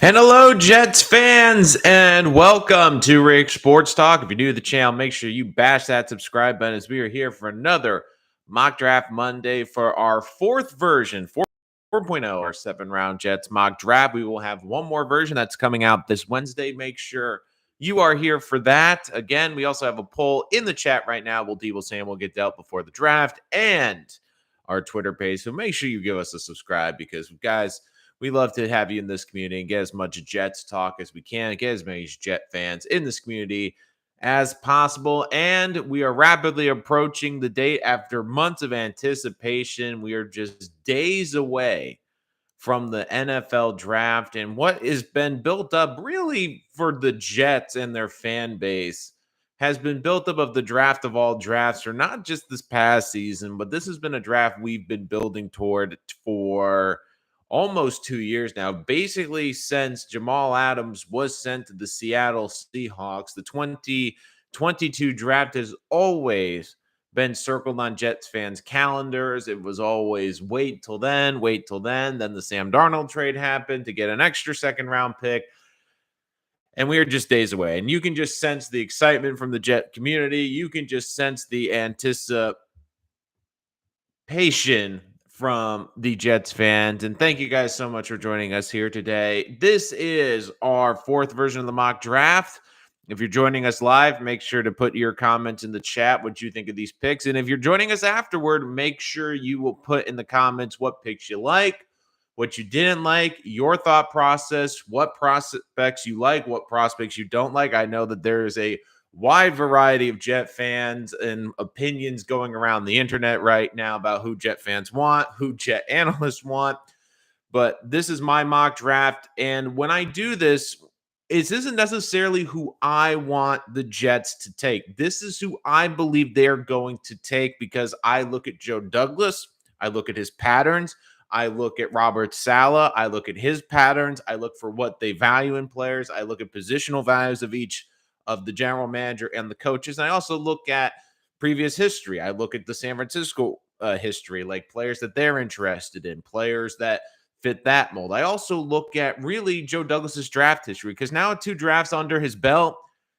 And hello, Jets fans, and welcome to Rick Sports Talk. If you're new to the channel, make sure you bash that subscribe button as we are here for another Mock Draft Monday for our fourth version, 4.0, our 7-round Jets mock draft. We will have one more version that's coming out this Wednesday. Make sure you are here for that. Again, we also have a poll in the chat right now. Will Deebo Samuel get dealt before the draft? And our Twitter page. So make sure you give us a subscribe because, guys, we love to have you in this community and get as much Jets talk as we can, get as many Jet fans in this community as possible. And we are rapidly approaching the date after months of anticipation. We are just days away from the NFL draft and what has been built up really for the Jets and their fan base has been built up of the draft of all drafts, or not just this past season, but this has been a draft we've been building toward for almost 2 years now, basically since Jamal Adams was sent to the Seattle Seahawks. The 2022 draft has always been circled on Jets fans' calendars. It was always wait till then, wait till then. Then the Sam Darnold trade happened to get an extra second round pick. And we are just days away. And you can just sense the excitement from the Jet community. You can just sense the anticipation from the Jets fans. And thank you guys so much for joining us here today. This is our fourth version of the mock draft. If you're joining us live, make sure to put your comments in the chat what you think of these picks. And if you're joining us afterward, make sure you will put in the comments what picks you like, what you didn't like, your thought process, what prospects you like, what prospects you don't like. I know that there is a wide variety of Jet fans and opinions going around the internet right now about who Jet fans want, who Jet analysts want. But this is my mock draft. And when I do this, it isn't necessarily who I want the Jets to take. This is who I believe they're going to take because I look at Joe Douglas, I look at his patterns, I look at Robert Saleh, I look at his patterns, I look for what they value in players, I look at positional values of each of the general manager and the coaches. And I also look at previous history. I look at the San Francisco history, like players that they're interested in, players that fit that mold. I also look at really Joe Douglas's draft history because now with 2 drafts under his belt,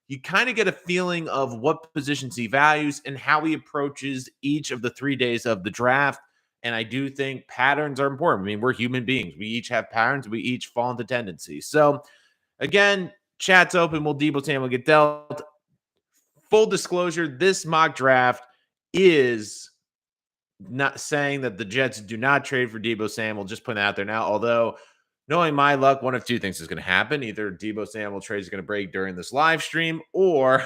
you kind of get a feeling of what positions he values and how he approaches each of the 3 days of the draft. And I do think patterns are important. I mean, we're human beings. We each have patterns. We each fall into tendencies. So again, chat's open. Will Deebo Samuel get dealt? Full disclosure, this mock draft is not saying that the Jets do not trade for Deebo Samuel. Just putting it out there now. Although, knowing my luck, one of two things is going to happen. Either Deebo Samuel trade is going to break during this live stream, or,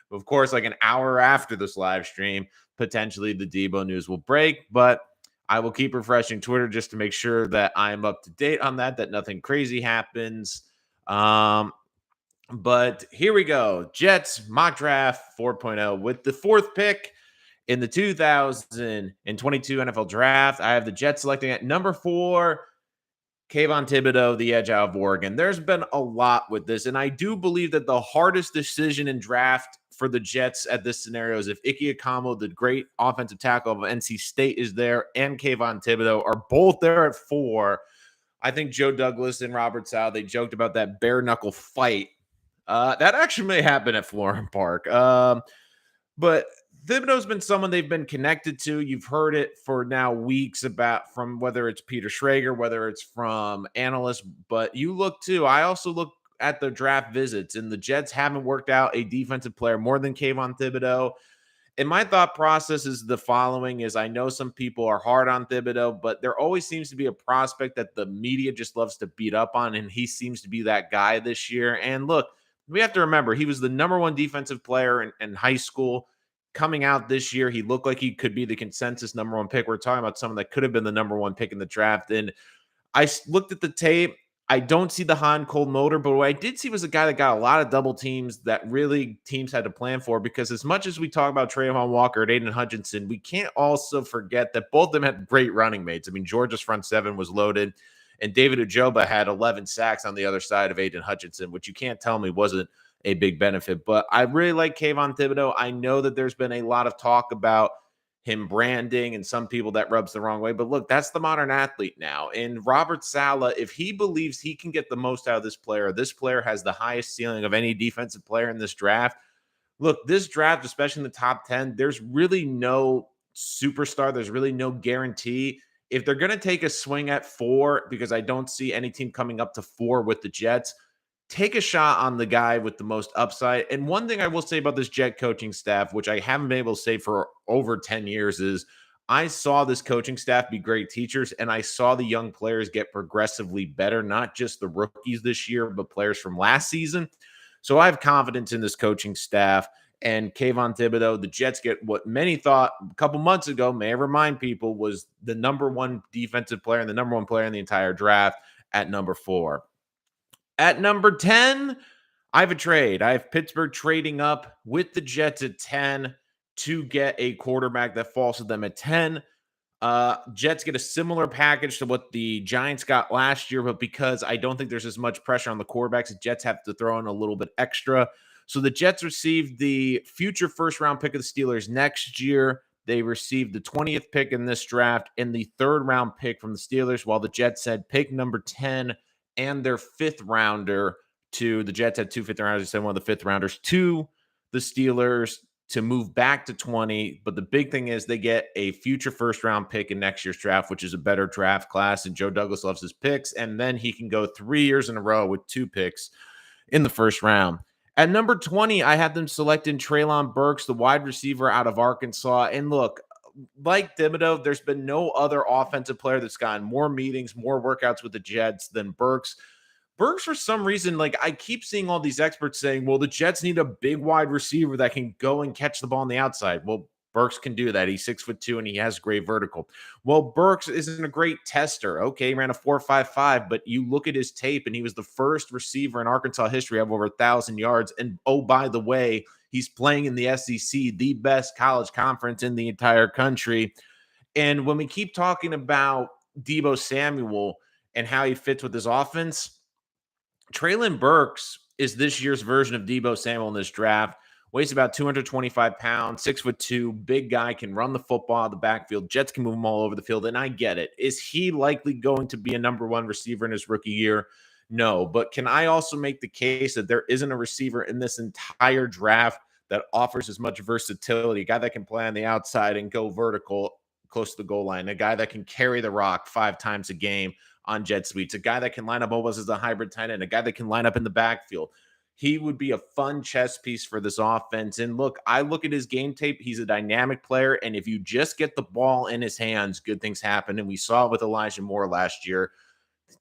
of course, like an hour after this live stream, potentially the Deebo news will break. But I will keep refreshing Twitter just to make sure that I'm up to date on that nothing crazy happens. But here we go. Jets mock draft 4.0 with the fourth pick in the 2022 NFL draft. I have the Jets selecting at number 4, Kayvon Thibodeau, the edge out of Oregon. There's been a lot with this, and I do believe that the hardest decision in draft for the Jets at this scenario is if Ike Ekwonu, the great offensive tackle of NC State, is there, and Kayvon Thibodeau are both there at 4. I think Joe Douglas and Robert Saleh, they joked about that bare knuckle fight. That actually may happen at Florham Park. But Thibodeau's been someone they've been connected to. You've heard it for now weeks about from whether it's Peter Schrager, whether it's from analysts. But you look too. I also look at the draft visits, and the Jets haven't worked out a defensive player more than Kayvon Thibodeau. And my thought process is the following: is I know some people are hard on Thibodeau, but there always seems to be a prospect that the media just loves to beat up on, and he seems to be that guy this year. And look, we have to remember he was the number 1 defensive player in high school. Coming out this year, he looked like he could be the consensus number 1 pick. We're talking about someone that could have been the number 1 pick in the draft. And I looked at the tape. I don't see the hot and cold motor, but what I did see was a guy that got a lot of double teams that really teams had to plan for, because as much as we talk about Trayvon Walker and Aiden Hutchinson, we can't also forget that both of them had great running mates. I mean, Georgia's front 7 was loaded, and David Ojabo had 11 sacks on the other side of Aiden Hutchinson, which you can't tell me wasn't a big benefit. But I really like Kayvon Thibodeau. I know that there's been a lot of talk about him branding, and some people that rubs the wrong way. But look, that's the modern athlete now. And Robert Saleh, if he believes he can get the most out of this player has the highest ceiling of any defensive player in this draft. Look, this draft, especially in the top 10, there's really no superstar. There's really no guarantee. If they're going to take a swing at 4, because I don't see any team coming up to 4 with the Jets, take a shot on the guy with the most upside. And one thing I will say about this Jet coaching staff, which I haven't been able to say for over 10 years, is I saw this coaching staff be great teachers, and I saw the young players get progressively better, not just the rookies this year, but players from last season. So I have confidence in this coaching staff. And Kayvon Thibodeau, the Jets get what many thought a couple months ago, may I remind people, was the number 1 defensive player and the number 1 player in the entire draft at number 4. At number 10, I have a trade. I have Pittsburgh trading up with the Jets at 10 to get a quarterback that falls to them at 10. Jets get a similar package to what the Giants got last year, but because I don't think there's as much pressure on the quarterbacks, the Jets have to throw in a little bit extra. So the Jets received the future first-round pick of the Steelers next year. They received the 20th pick in this draft and the third-round pick from the Steelers, while the Jets had pick number 10 and their 5th rounder to the Jets had 2 5th-rounders. They sent one of the 5th-rounders to the Steelers to move back to 20. But the big thing is they get a future first-round pick in next year's draft, which is a better draft class, and Joe Douglas loves his picks. And then he can go 3 years in a row with 2 picks in the first round. At number 20, I had them selecting Treylon Burks, the wide receiver out of Arkansas. And look, like Thibodeau, there's been no other offensive player that's gotten more meetings, more workouts with the Jets than Burks. Burks, for some reason, like I keep seeing all these experts saying, well, the Jets need a big wide receiver that can go and catch the ball on the outside. Well, Burks can do that. He's 6'2" and he has great vertical. Well, Burks isn't a great tester. Okay, he ran a 4.55, but you look at his tape and he was the first receiver in Arkansas history to have over 1,000 yards. And oh, by the way, he's playing in the SEC, the best college conference in the entire country. And when we keep talking about Deebo Samuel and how he fits with his offense, Treylon Burks is this year's version of Deebo Samuel in this draft. Weighs about 225 pounds, 6'2", big guy, can run the football out of the backfield. Jets can move him all over the field, and I get it. Is he likely going to be a number 1 receiver in his rookie year? No, but can I also make the case that there isn't a receiver in this entire draft that offers as much versatility? A guy that can play on the outside and go vertical close to the goal line, a guy that can carry the rock 5 times a game on jet sweeps, a guy that can line up almost as a hybrid tight end, a guy that can line up in the backfield. He would be a fun chess piece for this offense. And look, I look at his game tape. He's a dynamic player. And if you just get the ball in his hands, good things happen. And we saw it with Elijah Moore last year.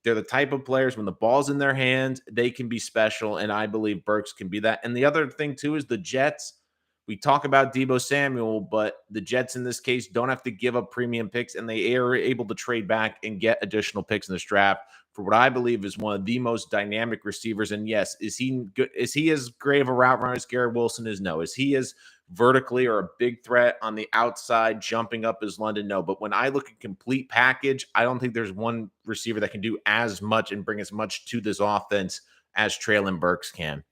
They're the type of players, when the ball's in their hands, they can be special. And I believe Burks can be that. And the other thing, too, is the Jets. We talk about Deebo Samuel, but the Jets in this case don't have to give up premium picks, and they are able to trade back and get additional picks in this draft for what I believe is one of the most dynamic receivers. And yes, is he good? Is he as great of a route runner as Garrett Wilson is? No. Is he as vertically or a big threat on the outside, jumping up as London? No. But when I look at complete package, I don't think there's one receiver that can do as much and bring as much to this offense as Treylon Burks can.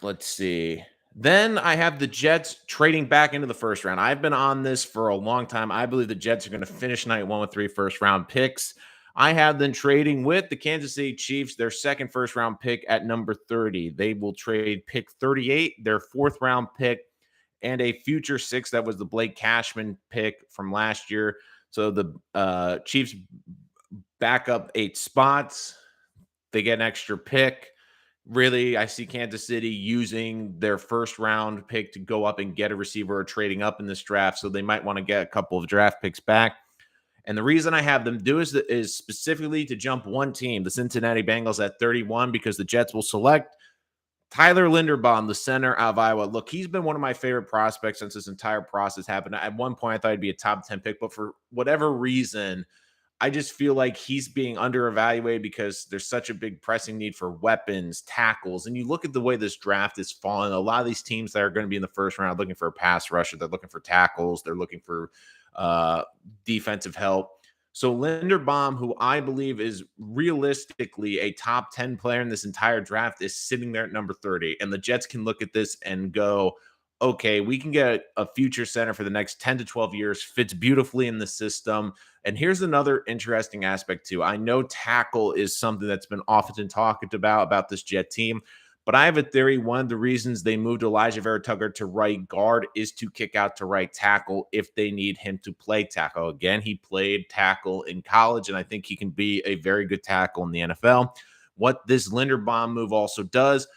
Let's see. Then I have the Jets trading back into the first round. I've been on this for a long time. I believe the Jets are going to finish night 1 with 3 first-round picks. I have them trading with the Kansas City Chiefs, their second first-round pick at number 30. They will trade pick 38, their 4th-round pick, and a future 6 that was the Blake Cashman pick from last year. So the Chiefs back up 8 spots. They get an extra pick. Really, I see Kansas City using their first-round pick to go up and get a receiver or trading up in this draft, so they might want to get a couple of draft picks back. And the reason I have them do is specifically to jump one team, the Cincinnati Bengals at 31, because the Jets will select Tyler Linderbaum, the center out of Iowa. Look, he's been one of my favorite prospects since this entire process happened. At one point, I thought he'd be a top 10 pick, but for whatever reason, I just feel like he's being under-evaluated because there's such a big pressing need for weapons, tackles. And you look at the way this draft is falling, a lot of these teams that are going to be in the first round are looking for a pass rusher. They're looking for tackles. They're looking for defensive help. So Linderbaum, who I believe is realistically a top 10 player in this entire draft, is sitting there at number 30. And the Jets can look at this and go, okay, we can get a future center for the next 10 to 12 years, fits beautifully in the system. And here's another interesting aspect, too. I know tackle is something that's been often talked about this Jet team, but I have a theory. One of the reasons they moved Elijah Vera Tucker to right guard is to kick out to right tackle if they need him to play tackle. Again, he played tackle in college, and I think he can be a very good tackle in the NFL. What this Linderbaum move also does,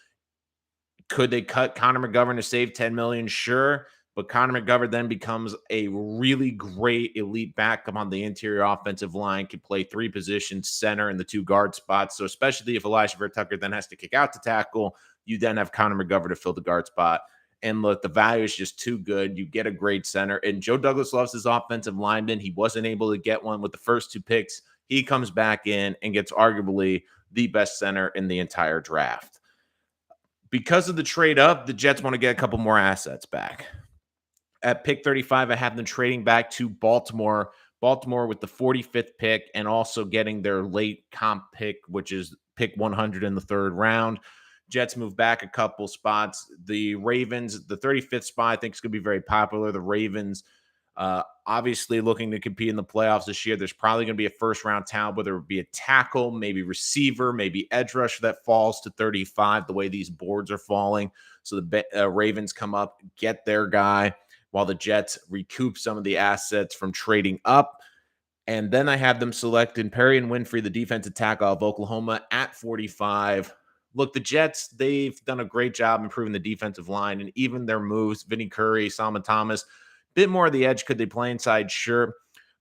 could they cut Connor McGovern to save 10 million? Sure. But Connor McGovern then becomes a really great elite backup on the interior offensive line, can play three positions, center and the two guard spots. So especially if Elijah Vera Tucker then has to kick out to tackle, you then have Connor McGovern to fill the guard spot. And look, the value is just too good. You get a great center. And Joe Douglas loves his offensive lineman. He wasn't able to get one with the first two picks. He comes back in and gets arguably the best center in the entire draft. Because of the trade up, the Jets want to get a couple more assets back. At pick 35, I have them trading back to Baltimore. Baltimore with the 45th pick and also getting their late comp pick, which is pick 100 in the third round. Jets move back a couple spots. The Ravens, the 35th spot, I think is going to be very popular. The Ravens, obviously looking to compete in the playoffs this year. There's probably going to be a first-round talent, whether it be a tackle, maybe receiver, maybe edge rusher that falls to 35, the way these boards are falling. So the Ravens come up, get their guy, while the Jets recoup some of the assets from trading up. And then I have them selecting Perry and Winfrey, the defensive tackle of Oklahoma, at 45. Look, the Jets, they've done a great job improving the defensive line and even their moves. Vinny Curry, Solomon Thomas, bit more of the edge. Could they play inside? Sure.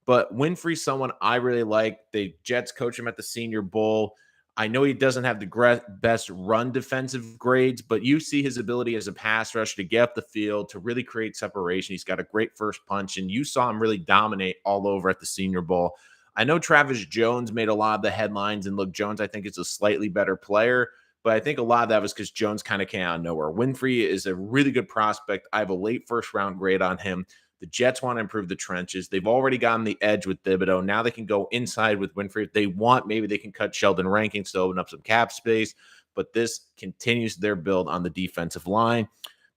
But Winfrey's someone I really like. The Jets coach him at the Senior Bowl. I know he doesn't have the best run defensive grades, but you see his ability as a pass rusher to get up the field, to really create separation. He's got a great first punch, and you saw him really dominate all over at the Senior Bowl. I know Travis Jones made a lot of the headlines, and look, Jones, I think, is a slightly better player, but I think a lot of that was because Jones kind of came out of nowhere. Winfrey is a really good prospect. I have a late first-round grade on him. The Jets want to improve the trenches. They've already gotten the edge with Thibodeau. Now they can go inside with Winfrey. If they want, maybe they can cut Sheldon Rankins to open up some cap space. But this continues their build on the defensive line.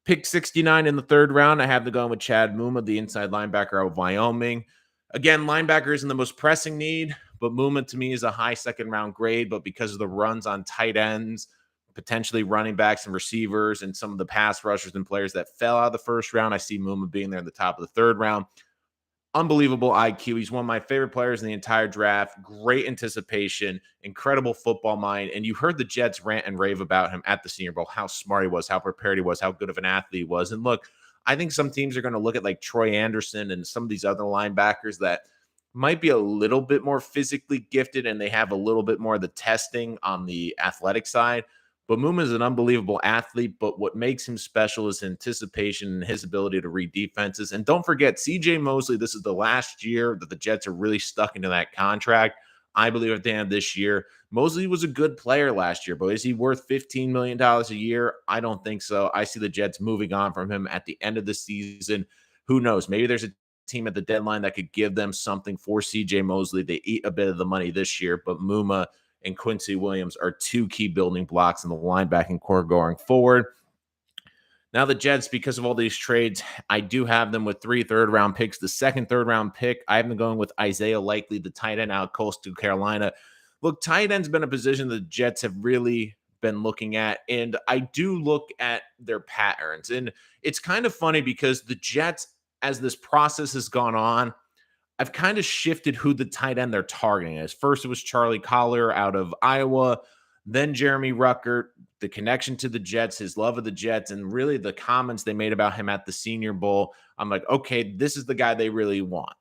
Pick 69 in the third round, I have to go with Chad Mumma, the inside linebacker of Wyoming. Again, linebacker isn't the most pressing need, but Mumma to me is a high second-round grade. But because of the runs on tight ends, potentially running backs and receivers, and some of the pass rushers and players that fell out of the first round, I see Mumma being there in the top of the third round. Unbelievable IQ. He's one of my favorite players in the entire draft. Great anticipation, incredible football mind. And you heard the Jets rant and rave about him at the Senior Bowl, how smart he was, how prepared he was, how good of an athlete he was. And look, I think some teams are going to look at like Troy Anderson and some of these other linebackers that might be a little bit more physically gifted and they have a little bit more of the testing on the athletic side. But Mumma is an unbelievable athlete, but what makes him special is anticipation and his ability to read defenses. And don't forget, C.J. Mosley, this is the last year that the Jets are really stuck into that contract. I believe at the end of this year, Mosley was a good player last year, but is he worth $15 million a year? I don't think so. I see the Jets moving on from him at the end of the season. Who knows? Maybe there's a team at the deadline that could give them something for C.J. Mosley. They eat a bit of the money this year, but Mumma and Quincy Williams are two key building blocks in the linebacking core going forward. Now the Jets, because of all these trades, I do have them with 3 third-round picks. The second third-round pick, I have them going with Isaiah Likely, the tight end out of Coastal Carolina. Look, tight end's been a position the Jets have really been looking at, and I do look at their patterns. And it's kind of funny because the Jets, as this process has gone on, I've kind of shifted who the tight end they're targeting is. First, it was Charlie Collier out of Iowa, then Jeremy Ruckert, the connection to the Jets, his love of the Jets, and really the comments they made about him at the Senior Bowl. I'm like, okay, this is the guy they really want.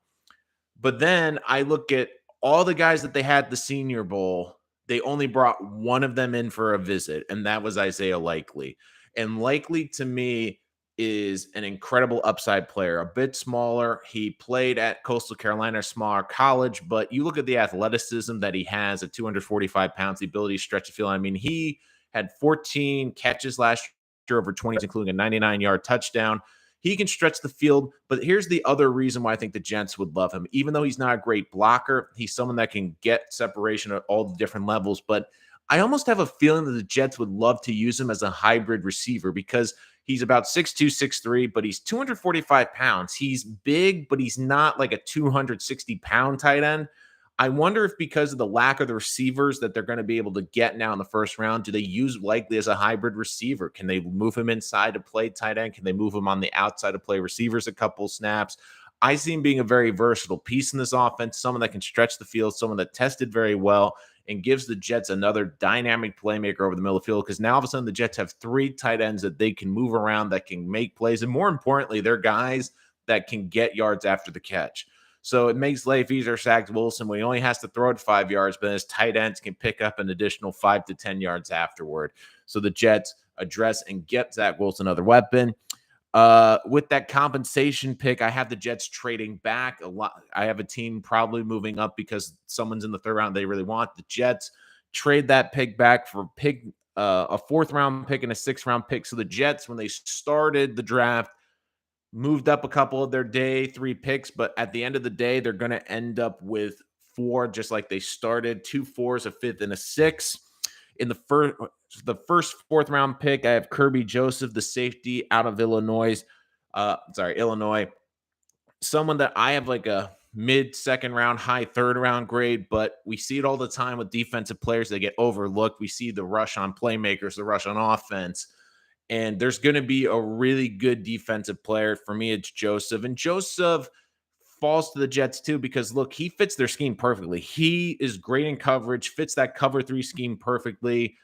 But then I look at all the guys that they had at the Senior Bowl. They only brought one of them in for a visit, and that was Isaiah Likely. And Likely, to me, is an incredible upside player, a bit smaller. He played at Coastal Carolina, a smaller college, but you look at the athleticism that he has at 245 pounds, the ability to stretch the field. I mean, he had 14 catches last year, over 20, including a 99-yard touchdown. He can stretch the field, but here's the other reason why I think the Jets would love him. Even though he's not a great blocker, he's someone that can get separation at all the different levels, but I almost have a feeling that the Jets would love to use him as a hybrid receiver because He's about 6'2", 6'3", but he's 245 pounds. He's big, but he's not like a 260-pound tight end. I wonder if because of the lack of the receivers that they're going to be able to get now in the first round, do they use Likely as a hybrid receiver? Can they move him inside to play tight end? Can they move him on the outside to play receivers a couple snaps? I see him being a very versatile piece in this offense, someone that can stretch the field, someone that tested very well and gives the Jets another dynamic playmaker over the middle of the field, because now all of a sudden the Jets have three tight ends that they can move around, that can make plays, and more importantly, they're guys that can get yards after the catch. So it makes life easier for Zach Wilson when he only has to throw it 5 yards, but his tight ends can pick up an additional 5 to 10 yards afterward. So the Jets address and get Zach Wilson another weapon. With that compensation pick, I have the Jets trading back a lot. I have a team probably moving up because someone's in the third round they really want. The Jets trade that pick back for a fourth round pick and a sixth round pick. So the Jets, when they started the draft, moved up a couple of their day 3 picks, but at the end of the day, they're going to end up with 4, just like they started, 2 4s, a 5th, and a 6th. In the first fourth round pick, I have Kirby Joseph, the safety out of Illinois. Illinois. Someone that I have like a mid second round, high third round grade, but we see it all the time with defensive players that get overlooked. We see the rush on playmakers, the rush on offense. And there's going to be a really good defensive player. For me, it's Joseph. And Joseph falls to the Jets too because, look, he fits their scheme perfectly. He is great in coverage, fits that cover 3 scheme perfectly,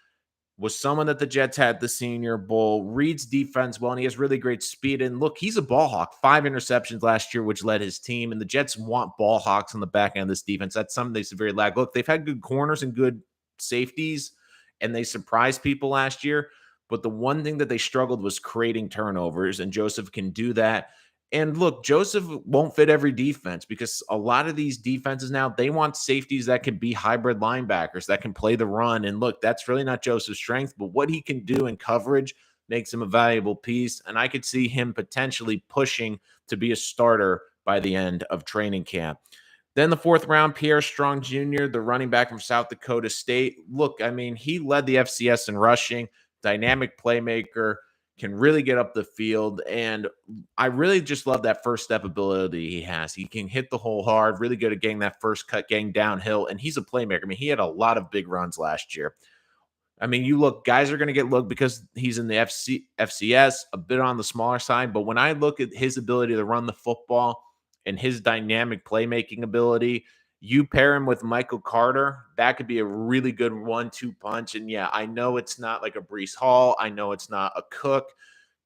was someone that the Jets had the Senior Bowl, reads defense well, and he has really great speed. And look, he's a ball hawk. 5 interceptions last year, which led his team. And the Jets want ball hawks on the back end of this defense. That's something they severely lack. Look, they've had good corners and good safeties, and they surprised people last year. But the one thing that they struggled was creating turnovers, and Joseph can do that. And look, Joseph won't fit every defense because a lot of these defenses now, they want safeties that can be hybrid linebackers that can play the run. And look, that's really not Joseph's strength, but what he can do in coverage makes him a valuable piece. And I could see him potentially pushing to be a starter by the end of training camp. Then the fourth round, Pierre Strong Jr., the running back from South Dakota State. Look, I mean, he led the FCS in rushing, dynamic playmaker, can really get up the field. And I really just love that first step ability he has. He can hit the hole hard, really good at getting that first cut, getting downhill. And he's a playmaker. I mean, he had a lot of big runs last year. I mean, you look, guys are going to get looked because he's in the FCS, a bit on the smaller side. But when I look at his ability to run the football and his dynamic playmaking ability, you pair him with Michael Carter, that could be a really good 1-2 punch. And yeah, I know it's not like a Breece Hall. I know it's not a Cook.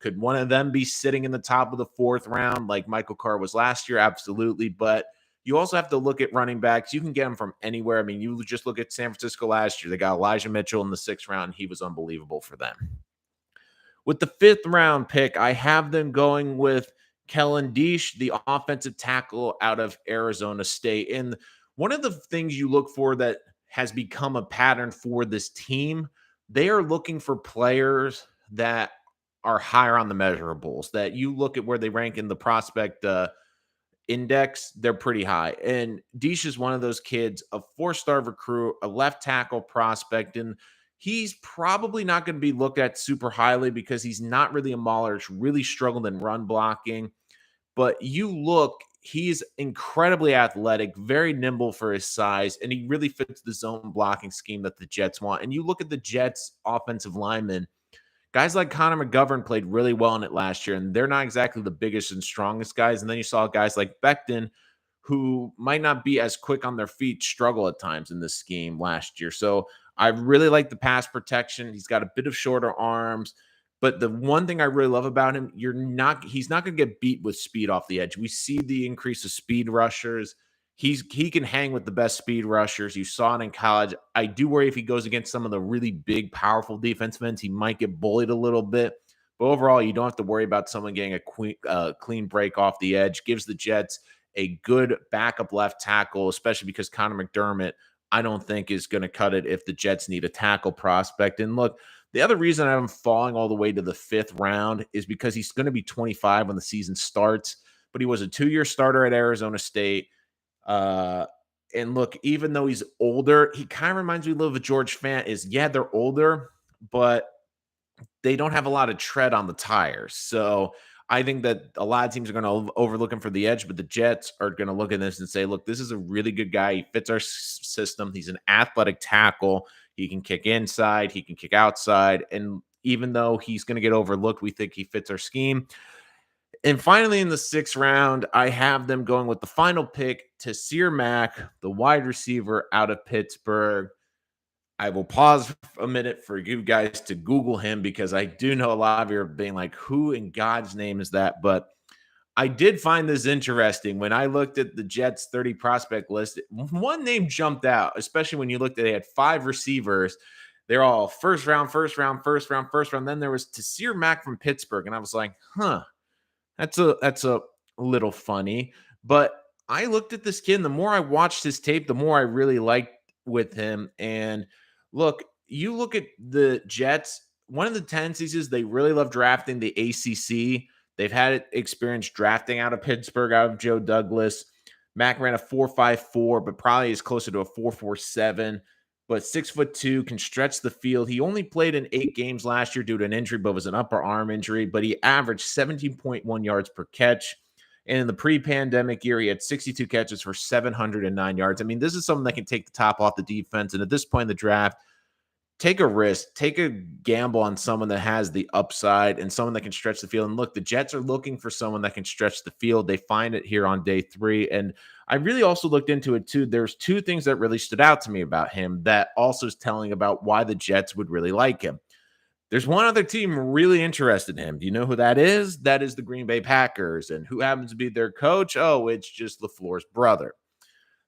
Could one of them be sitting in the top of the fourth round like Michael Carter was last year? Absolutely. But you also have to look at running backs. You can get them from anywhere. I mean, you just look at San Francisco last year. They got Elijah Mitchell in the 6th round. He was unbelievable for them. With the 5th round pick, I have them going with Kellen Diesch, the offensive tackle out of Arizona State. And one of the things you look for that has become a pattern for this team, they are looking for players that are higher on the measurables, that you look at where they rank in the prospect index, they're pretty high. And Diesch is one of those kids, a 4-star recruit, a left tackle prospect, and he's probably not going to be looked at super highly because he's not really a mauler. It's really struggled in run blocking. But you look, he's incredibly athletic, very nimble for his size, and he really fits the zone blocking scheme that the Jets want. And you look at the Jets' offensive linemen, guys like Connor McGovern played really well in it last year, and they're not exactly the biggest and strongest guys. And then you saw guys like Becton, who might not be as quick on their feet, struggle at times in this scheme last year. So I really like the pass protection. He's got a bit of shorter arms. But the one thing I really love about him, he's not going to get beat with speed off the edge. We see the increase of speed rushers. He can hang with the best speed rushers. You saw it in college. I do worry if he goes against some of the really big, powerful defensive ends, he might get bullied a little bit. But overall, you don't have to worry about someone getting a clean break off the edge. Gives the Jets a good backup left tackle, especially because Connor McDermott, I don't think, is going to cut it if the Jets need a tackle prospect. And look, the other reason I'm falling all the way to the 5th round is because he's going to be 25 when the season starts, but he was a 2-year starter at Arizona State. And look, even though he's older, he kind of reminds me a little of George Fant. They're older, but they don't have a lot of tread on the tires. So I think that a lot of teams are going to overlook him for the edge, but the Jets are going to look at this and say, look, this is a really good guy. He fits our system. He's an athletic tackle. He can kick inside, he can kick outside. And even though he's going to get overlooked, we think he fits our scheme. And finally, in the sixth round, I have them going with the final pick to Sear Mack, the wide receiver out of Pittsburgh. I will pause a minute for you guys to Google him because I do know a lot of you are being like, who in God's name is that? But I did find this interesting. When I looked at the Jets 30 prospect list, one name jumped out, especially when you looked at they had 5 receivers. They're all first round, first round, first round, first round. Then there was Tasir Mack from Pittsburgh. And I was like, that's a little funny. But I looked at this kid, and the more I watched his tape, the more I really liked with him. And look, you look at the Jets, one of the tendencies is they really love drafting the ACC. They've had experience drafting out of Pittsburgh, out of Joe Douglas. Mack ran a 4.54, but probably is closer to a 4.47. But 6'2", can stretch the field. He only played in 8 games last year due to an injury, but was an upper arm injury. But he averaged 17.1 yards per catch. And in the pre-pandemic year, he had 62 catches for 709 yards. I mean, this is something that can take the top off the defense. And at this point in the draft, take a risk, take a gamble on someone that has the upside and someone that can stretch the field. And look, the Jets are looking for someone that can stretch the field. They find it here on day 3. And I really also looked into it too. There's 2 things that really stood out to me about him that also is telling about why the Jets would really like him. There's one other team really interested in him. Do you know who that is? That is the Green Bay Packers. And who happens to be their coach? Oh, it's just LaFleur's brother.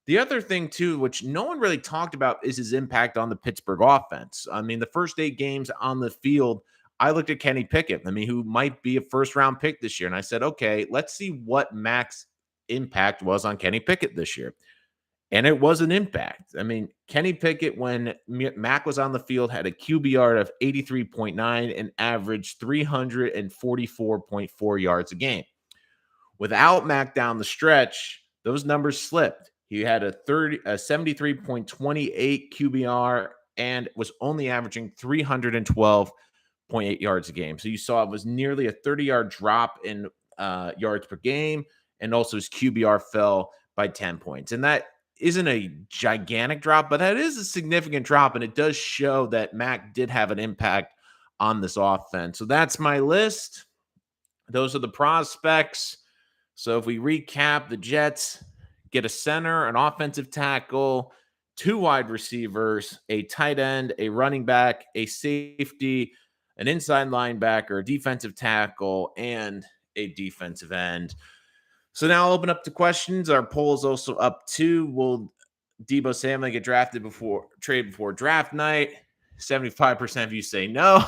The other thing, too, which no one really talked about, is his impact on the Pittsburgh offense. I mean, the first 8 games on the field, I looked at Kenny Pickett, who might be a first-round pick this year. And I said, okay, let's see what Mack's impact was on Kenny Pickett this year. And it was an impact. Kenny Pickett, when Mack was on the field, had a QBR of 83.9 and averaged 344.4 yards a game. Without Mack down the stretch, those numbers slipped. He had a 73.28 QBR and was only averaging 312.8 yards a game. So you saw it was nearly a 30-yard drop in yards per game, and also his QBR fell by 10 points. And that isn't a gigantic drop, but that is a significant drop, and it does show that Mack did have an impact on this offense. So that's my list. Those are the prospects. So if we recap, the Jets get a center, an offensive tackle, 2 wide receivers, a tight end, a running back, a safety, an inside linebacker, a defensive tackle, and a defensive end. So now I'll open up to questions. Our poll is also up too. Will Deebo Samuel get traded before draft night? 75% of you say no.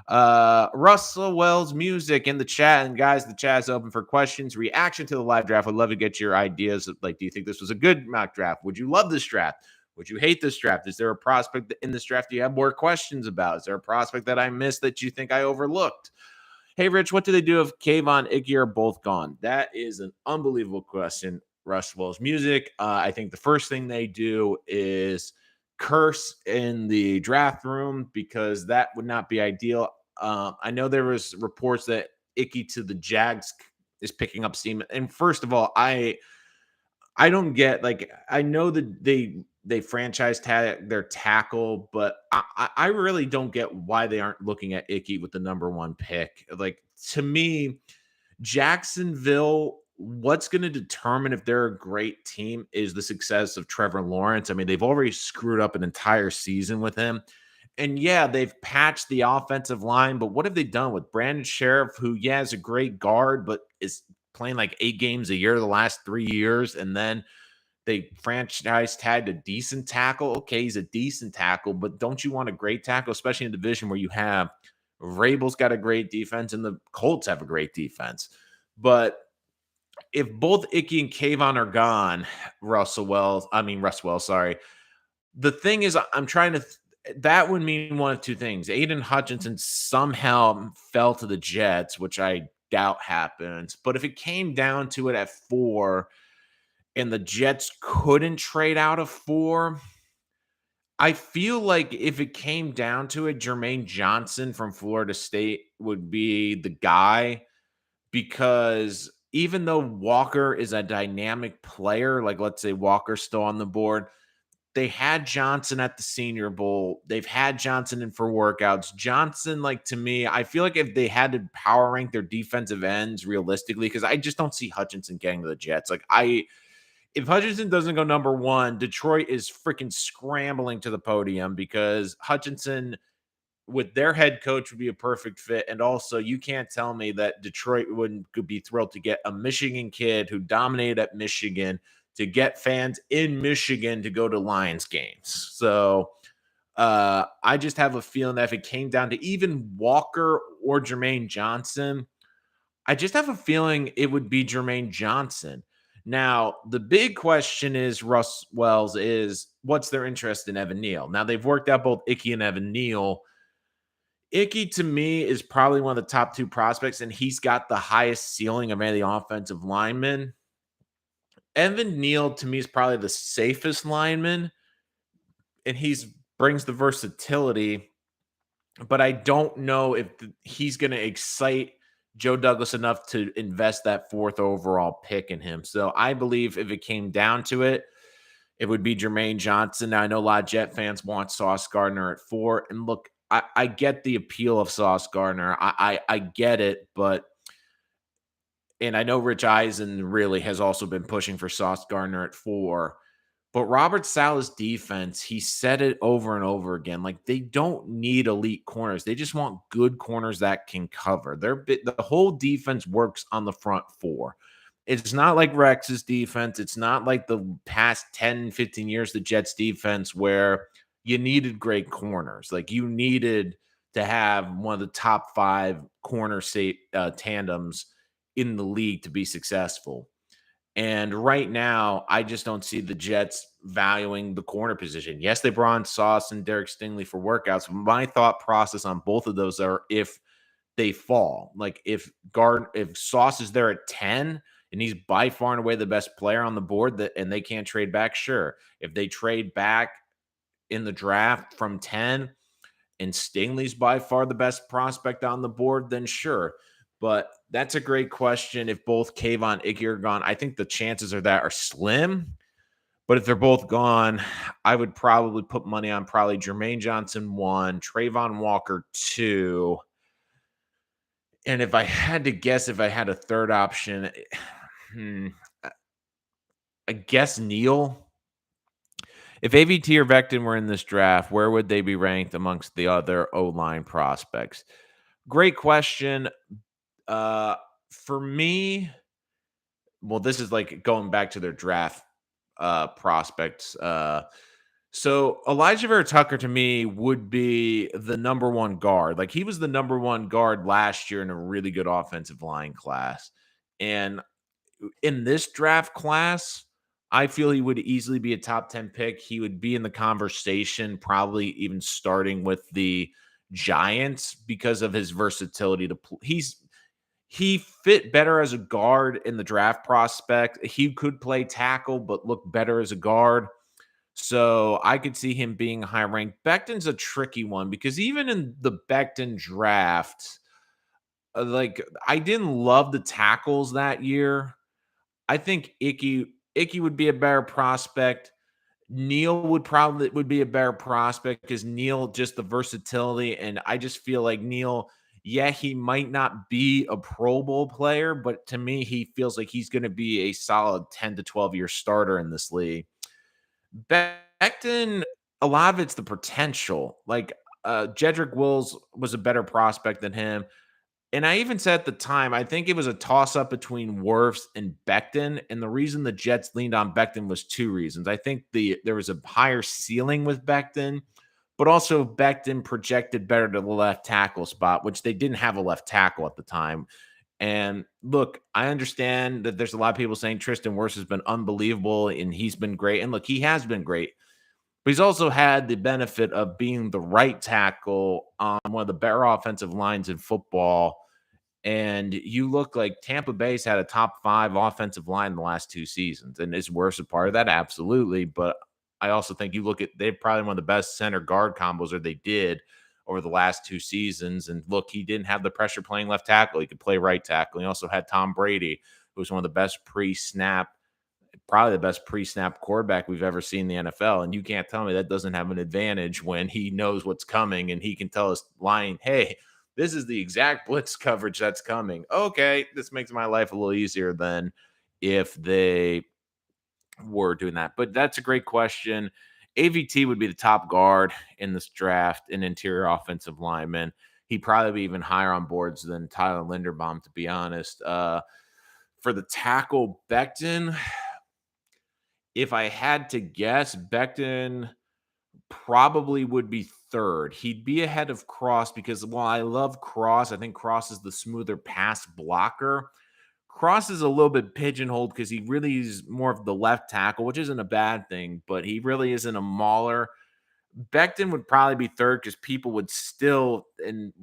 Russell Wells Music in the chat. And guys, the chat is open for questions, reaction to the live draft. I'd love to get your ideas. Like, do you think this was a good mock draft? Would you love this draft? Would you hate this draft? Is there a prospect in this draft you have more questions about? Is there a prospect that I missed that you think I overlooked? Hey, Rich, what do they do if Kayvon, Icky are both gone? That is an unbelievable question, Russell Wells Music. I think the first thing they do is curse in the draft room because that would not be ideal. I know there was reports that Icky to the Jags is picking up steam. And first of all, I don't get, like, I know that they franchise tag their tackle, but I really don't get why they aren't looking at Icky with the number 1 pick. Like, to me, Jacksonville, what's going to determine if they're a great team is the success of Trevor Lawrence. They've already screwed up an entire season with him. And yeah, they've patched the offensive line, but what have they done with Brandon Sheriff, who, yeah, is a great guard, but is playing like 8 games a year the last 3 years, and then they franchise tagged a decent tackle. Okay, he's a decent tackle, but don't you want a great tackle, especially in a division where you have Vrabel's got a great defense and the Colts have a great defense? But if both Icky and Kayvon are gone, Russ Wells, sorry. The thing is, I'm trying to that would mean one of 2 things. Aiden Hutchinson somehow fell to the Jets, which I doubt happens. But if it came down to it at 4 and the Jets couldn't trade out of 4, I feel like if it came down to it, Jermaine Johnson from Florida State would be the guy because even though Walker is a dynamic player, like let's say Walker's still on the board, they had Johnson at the Senior Bowl. They've had Johnson in for workouts. Johnson, like to me, I feel like if they had to power rank their defensive ends realistically, because I just don't see Hutchinson getting to the Jets. If Hutchinson doesn't go number one, Detroit is freaking scrambling to the podium because Hutchinson with their head coach would be a perfect fit. And also, you can't tell me that Detroit wouldn't could be thrilled to get a Michigan kid who dominated at Michigan to get fans in Michigan to go to Lions games. So I just have a feeling that if it came down to even Walker or Jermaine Johnson, I just have a feeling it would be Jermaine Johnson. Now, the big question is Russ Wells is what's their interest in Evan Neal? Now, they've worked out both Icky and Evan Neal. Icky to me is probably one of the top two prospects, and he's got the highest ceiling of any of the offensive linemen. Evan Neal to me is probably the safest lineman, and he's brings the versatility, but I don't know if he's going to excite Joe Douglas enough to invest that fourth overall pick in him. So I believe if it came down to it, it would be Jermaine Johnson. Now, I know a lot of Jet fans want Sauce Gardner at 4. And look, I get the appeal of Sauce Gardner. I get it, but and I know Rich Eisen really has also been pushing for Sauce Gardner at 4. But Robert Saleh's defense, he said it over and over again. Like they don't need elite corners; they just want good corners that can cover. The whole defense works on the front 4. It's not like Rex's defense. It's not like the past 10, 15 years, the Jets defense, where you needed great corners. Like you needed to have one of the top 5 corner tandems in the league to be successful. And right now, I just don't see the Jets valuing the corner position. Yes, they brought in Sauce and Derek Stingley for workouts. My thought process on both of those are if they fall. Like if Sauce is there at 10 and he's by far and away the best player on the board and they can't trade back, sure. If they trade back in the draft from 10 and Stingley's by far the best prospect on the board, then sure. But that's a great question. If both Kayvon and Icky are gone, I think the chances of that are slim. But if they're both gone, I would probably put money on probably Jermaine Johnson 1, Trayvon Walker 2. And if I had to guess, if I had a third option, I guess Neal. If AVT or Vecton were in this draft, where would they be ranked amongst the other O-line prospects? Great question. For me, well, this is like going back to their draft prospects. So Elijah Vera Tucker to me would be the number 1 guard. Like he was the number 1 guard last year in a really good offensive line class. And in this draft class, I feel he would easily be a top 10 pick. He would be in the conversation, probably even starting with the Giants because of his versatility he fit better as a guard in the draft prospect. He could play tackle, but look better as a guard. So I could see him being high ranked. Becton's a tricky one because even in the Becton draft, like I didn't love the tackles that year. I think Icky would be a better prospect. Neal would be a better prospect because Neal just the versatility, and I just feel like Neal, yeah, he might not be a Pro Bowl player, but to me, he feels like he's going to be a solid 10 to 12 year starter in this league. Becton, a lot of it's the potential. Like Jedrick Wills was a better prospect than him. And I even said at the time, I think it was a toss up between Wirfs and Becton. And the reason the Jets leaned on Becton was 2 reasons. I think there was a higher ceiling with Becton, but also Becton projected better to the left tackle spot, which they didn't have a left tackle at the time. And look, I understand that there's a lot of people saying Tristan Wirfs has been unbelievable and he's been great. And look, he has been great. But he's also had the benefit of being the right tackle on one of the better offensive lines in football. And you look like Tampa Bay's had a top 5 offensive line in the last 2 seasons. And is Wirfs a part of that? Absolutely. But I also think you look at they probably one of the best center guard combos or they did over the last 2 seasons. And look, he didn't have the pressure playing left tackle. He could play right tackle. He also had Tom Brady, who was one of the best pre-snap, probably the best pre-snap quarterback we've ever seen in the NFL. And you can't tell me that doesn't have an advantage when he knows what's coming and he can tell us line, hey, this is the exact blitz coverage that's coming. Okay, this makes my life a little easier than if they were doing that. But that's a great question. AVT would be the top guard in this draft, an interior offensive lineman. He'd probably be even higher on boards than Tyler Linderbaum, to be honest. For the tackle, Becton, if I had to guess, Becton probably would be third. He'd be ahead of Cross because while I love Cross, I think Cross is the smoother pass blocker. Cross is a little bit pigeonholed because he really is more of the left tackle, which isn't a bad thing, but he really isn't a mauler. Becton would probably be third because people would still, and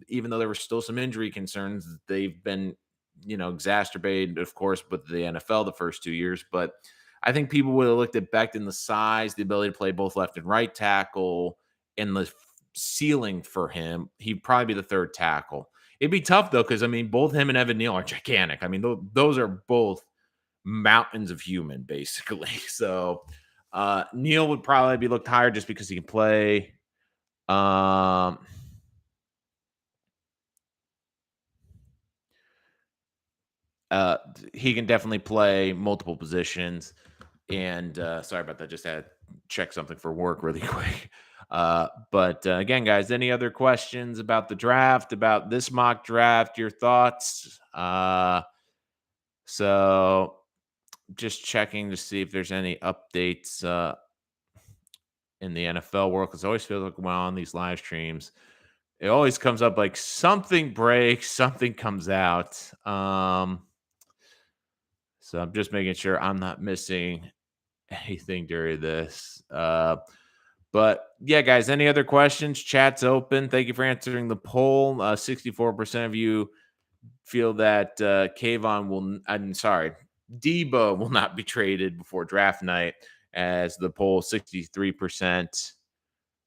even though there were still some injury concerns, they've been, exacerbated, of course, with the NFL the first 2 years. But I think people would have looked at Becton, the size, the ability to play both left and right tackle, and the ceiling for him. He'd probably be the third tackle. It'd be tough though, because I mean, both him and Evan Neal are gigantic. I mean, those are both mountains of human, basically. So Neal would probably be looked higher just because he can play. Um, he can definitely play multiple positions. And sorry about that. Just had to check something for work really quick. But again, guys, any other questions about the draft, about this mock draft, your thoughts? So just checking to see if there's any updates in the NFL world, because it always feels like when on these live streams, it always comes up like something breaks, something comes out. So I'm just making sure I'm not missing anything during this. But yeah, guys, any other questions? Chat's open. Thank you for answering the poll. 64% of you feel that Debo will not be traded before draft night, as the poll 63%.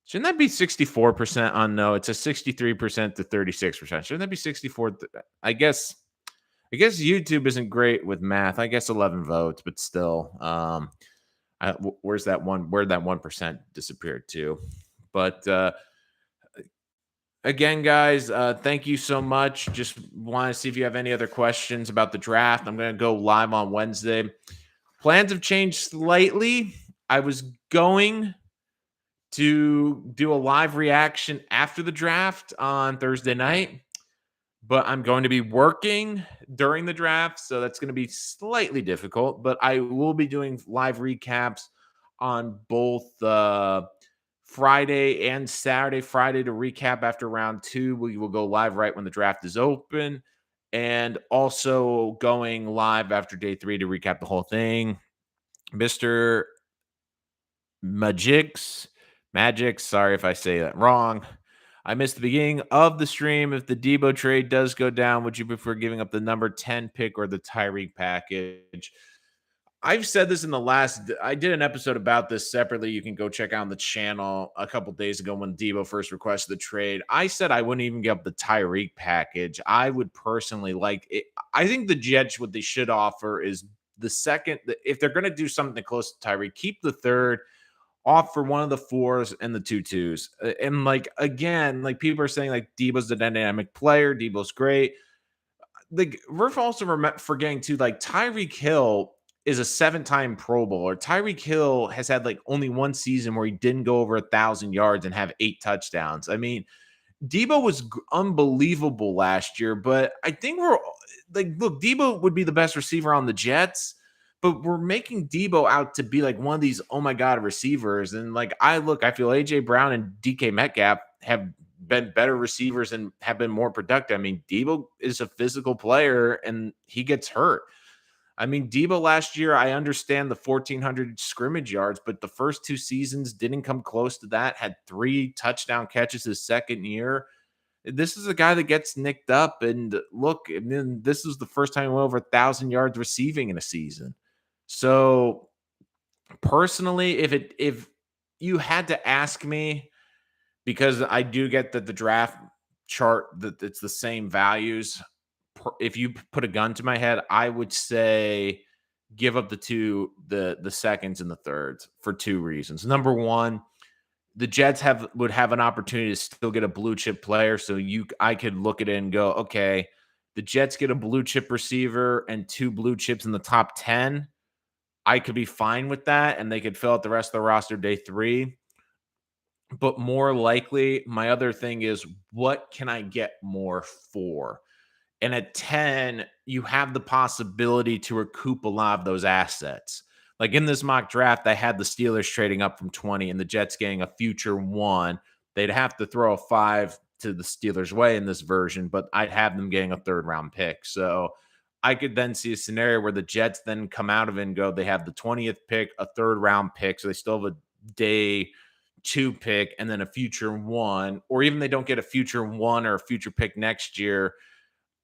Shouldn't that be 64% on no? It's a 63% to 36%. Shouldn't that be 64? I guess YouTube isn't great with math. I guess 11 votes, but still. Where's that one? Where'd that 1% disappear to? But again, guys, thank you so much. Just want to see if you have any other questions about the draft. I'm going to go live on Wednesday. Plans have changed slightly. I was going to do a live reaction after the draft on Thursday night, but I'm going to be working during the draft, so that's going to be slightly difficult. But I will be doing live recaps on both Friday and Saturday. Friday to recap after round 2. We will go live right when the draft is open, and also going live after day 3 to recap the whole thing. Mr. Magix, sorry if I say that wrong. I missed the beginning of the stream. If the Debo trade does go down, would you prefer giving up the number 10 pick or the Tyreek package? I've said this I did an episode about this separately. You can go check out on the channel a couple days ago when Debo first requested the trade. I said I wouldn't even give up the Tyreek package. I would personally like it. I think the Jets, what they should offer is the second, if they're going to do something close to Tyreek, keep the third, off for one of the 4s and the 2-2s. And like, again, like people are saying like Debo's the dynamic player. Debo's great. Like we're also forgetting too, like Tyreek Hill is a 7-time Pro Bowler. Tyreek Hill has had like only one season where he didn't go over 1,000 yards and have 8 touchdowns. I mean, Debo was unbelievable last year, but I think we're like, look, Debo would be the best receiver on the Jets, but we're making Debo out to be like one of these, oh my God, receivers. And like, I feel AJ Brown and DK Metcalf have been better receivers and have been more productive. I mean, Debo is a physical player and he gets hurt. I mean, Debo last year, I understand the 1,400 scrimmage yards, but the first 2 seasons didn't come close to that, had 3 touchdown catches his second year. This is a guy that gets nicked up. And look, and then this is the first time he went over 1,000 yards receiving in a season. So Personally, if you had to ask me, because I do get that the draft chart that it's the same values. If you put a gun to my head, I would say give up the seconds and the thirds for two reasons. Number one, the Jets would have an opportunity to still get a blue chip player. So I could look at it and go, okay, the Jets get a blue chip receiver and two blue chips in the top 10. I could be fine with that, and they could fill out the rest of the roster day 3. But more likely, my other thing is, what can I get more for? And at 10, you have the possibility to recoup a lot of those assets. Like in this mock draft, I had the Steelers trading up from 20 and the Jets getting a future 1. They'd have to throw a 5 to the Steelers' way in this version, but I'd have them getting a third round pick. So I could then see a scenario where the Jets then come out of it and go, they have the 20th pick, a third round pick. So they still have a day 2 pick and then a future 1, or even they don't get a future 1 or a future pick next year.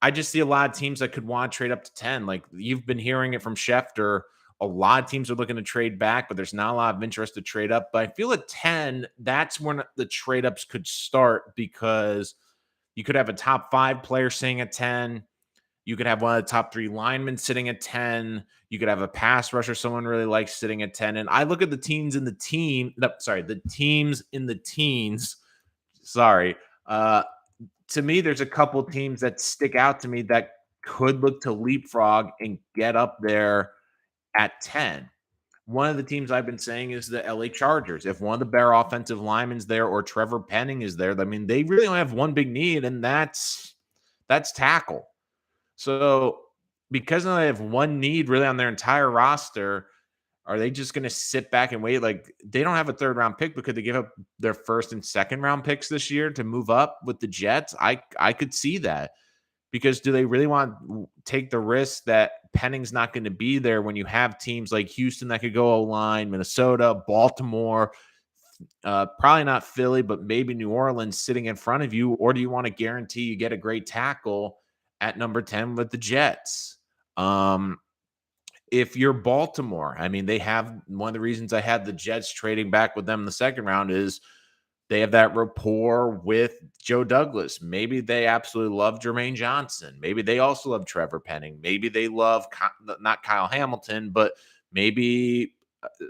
I just see a lot of teams that could want to trade up to 10. Like you've been hearing it from Schefter. A lot of teams are looking to trade back, but there's not a lot of interest to trade up. But I feel at 10, that's when the trade ups could start, because you could have a top 5 player sitting at 10. You could have one of the top 3 linemen sitting at 10. You could have a pass rusher someone really likes sitting at 10. And I look at the teams in the the teams in the teens. Sorry. To me, there's a couple teams that stick out to me that could look to leapfrog and get up there at 10. One of the teams I've been saying is the LA Chargers. If one of the better offensive linemen's there or Trevor Penning is there, I mean, they really only have one big need, and that's tackle. So because they have one need really on their entire roster, are they just going to sit back and wait? Like they don't have a third round pick, but could they give up their first and second round picks this year to move up with the Jets? I could see that, because do they really want to take the risk that Penning's not going to be there when you have teams like Houston that could go O-line, Minnesota, Baltimore, probably not Philly, but maybe New Orleans sitting in front of you? Or do you want to guarantee you get a great tackle at number 10 with the Jets? If you're Baltimore, I mean, they have one of the reasons I had the Jets trading back with them in the second round is they have that rapport with Joe Douglas. Maybe they absolutely love Jermaine Johnson. Maybe they also love Trevor Penning. Maybe they love not Kyle Hamilton, but maybe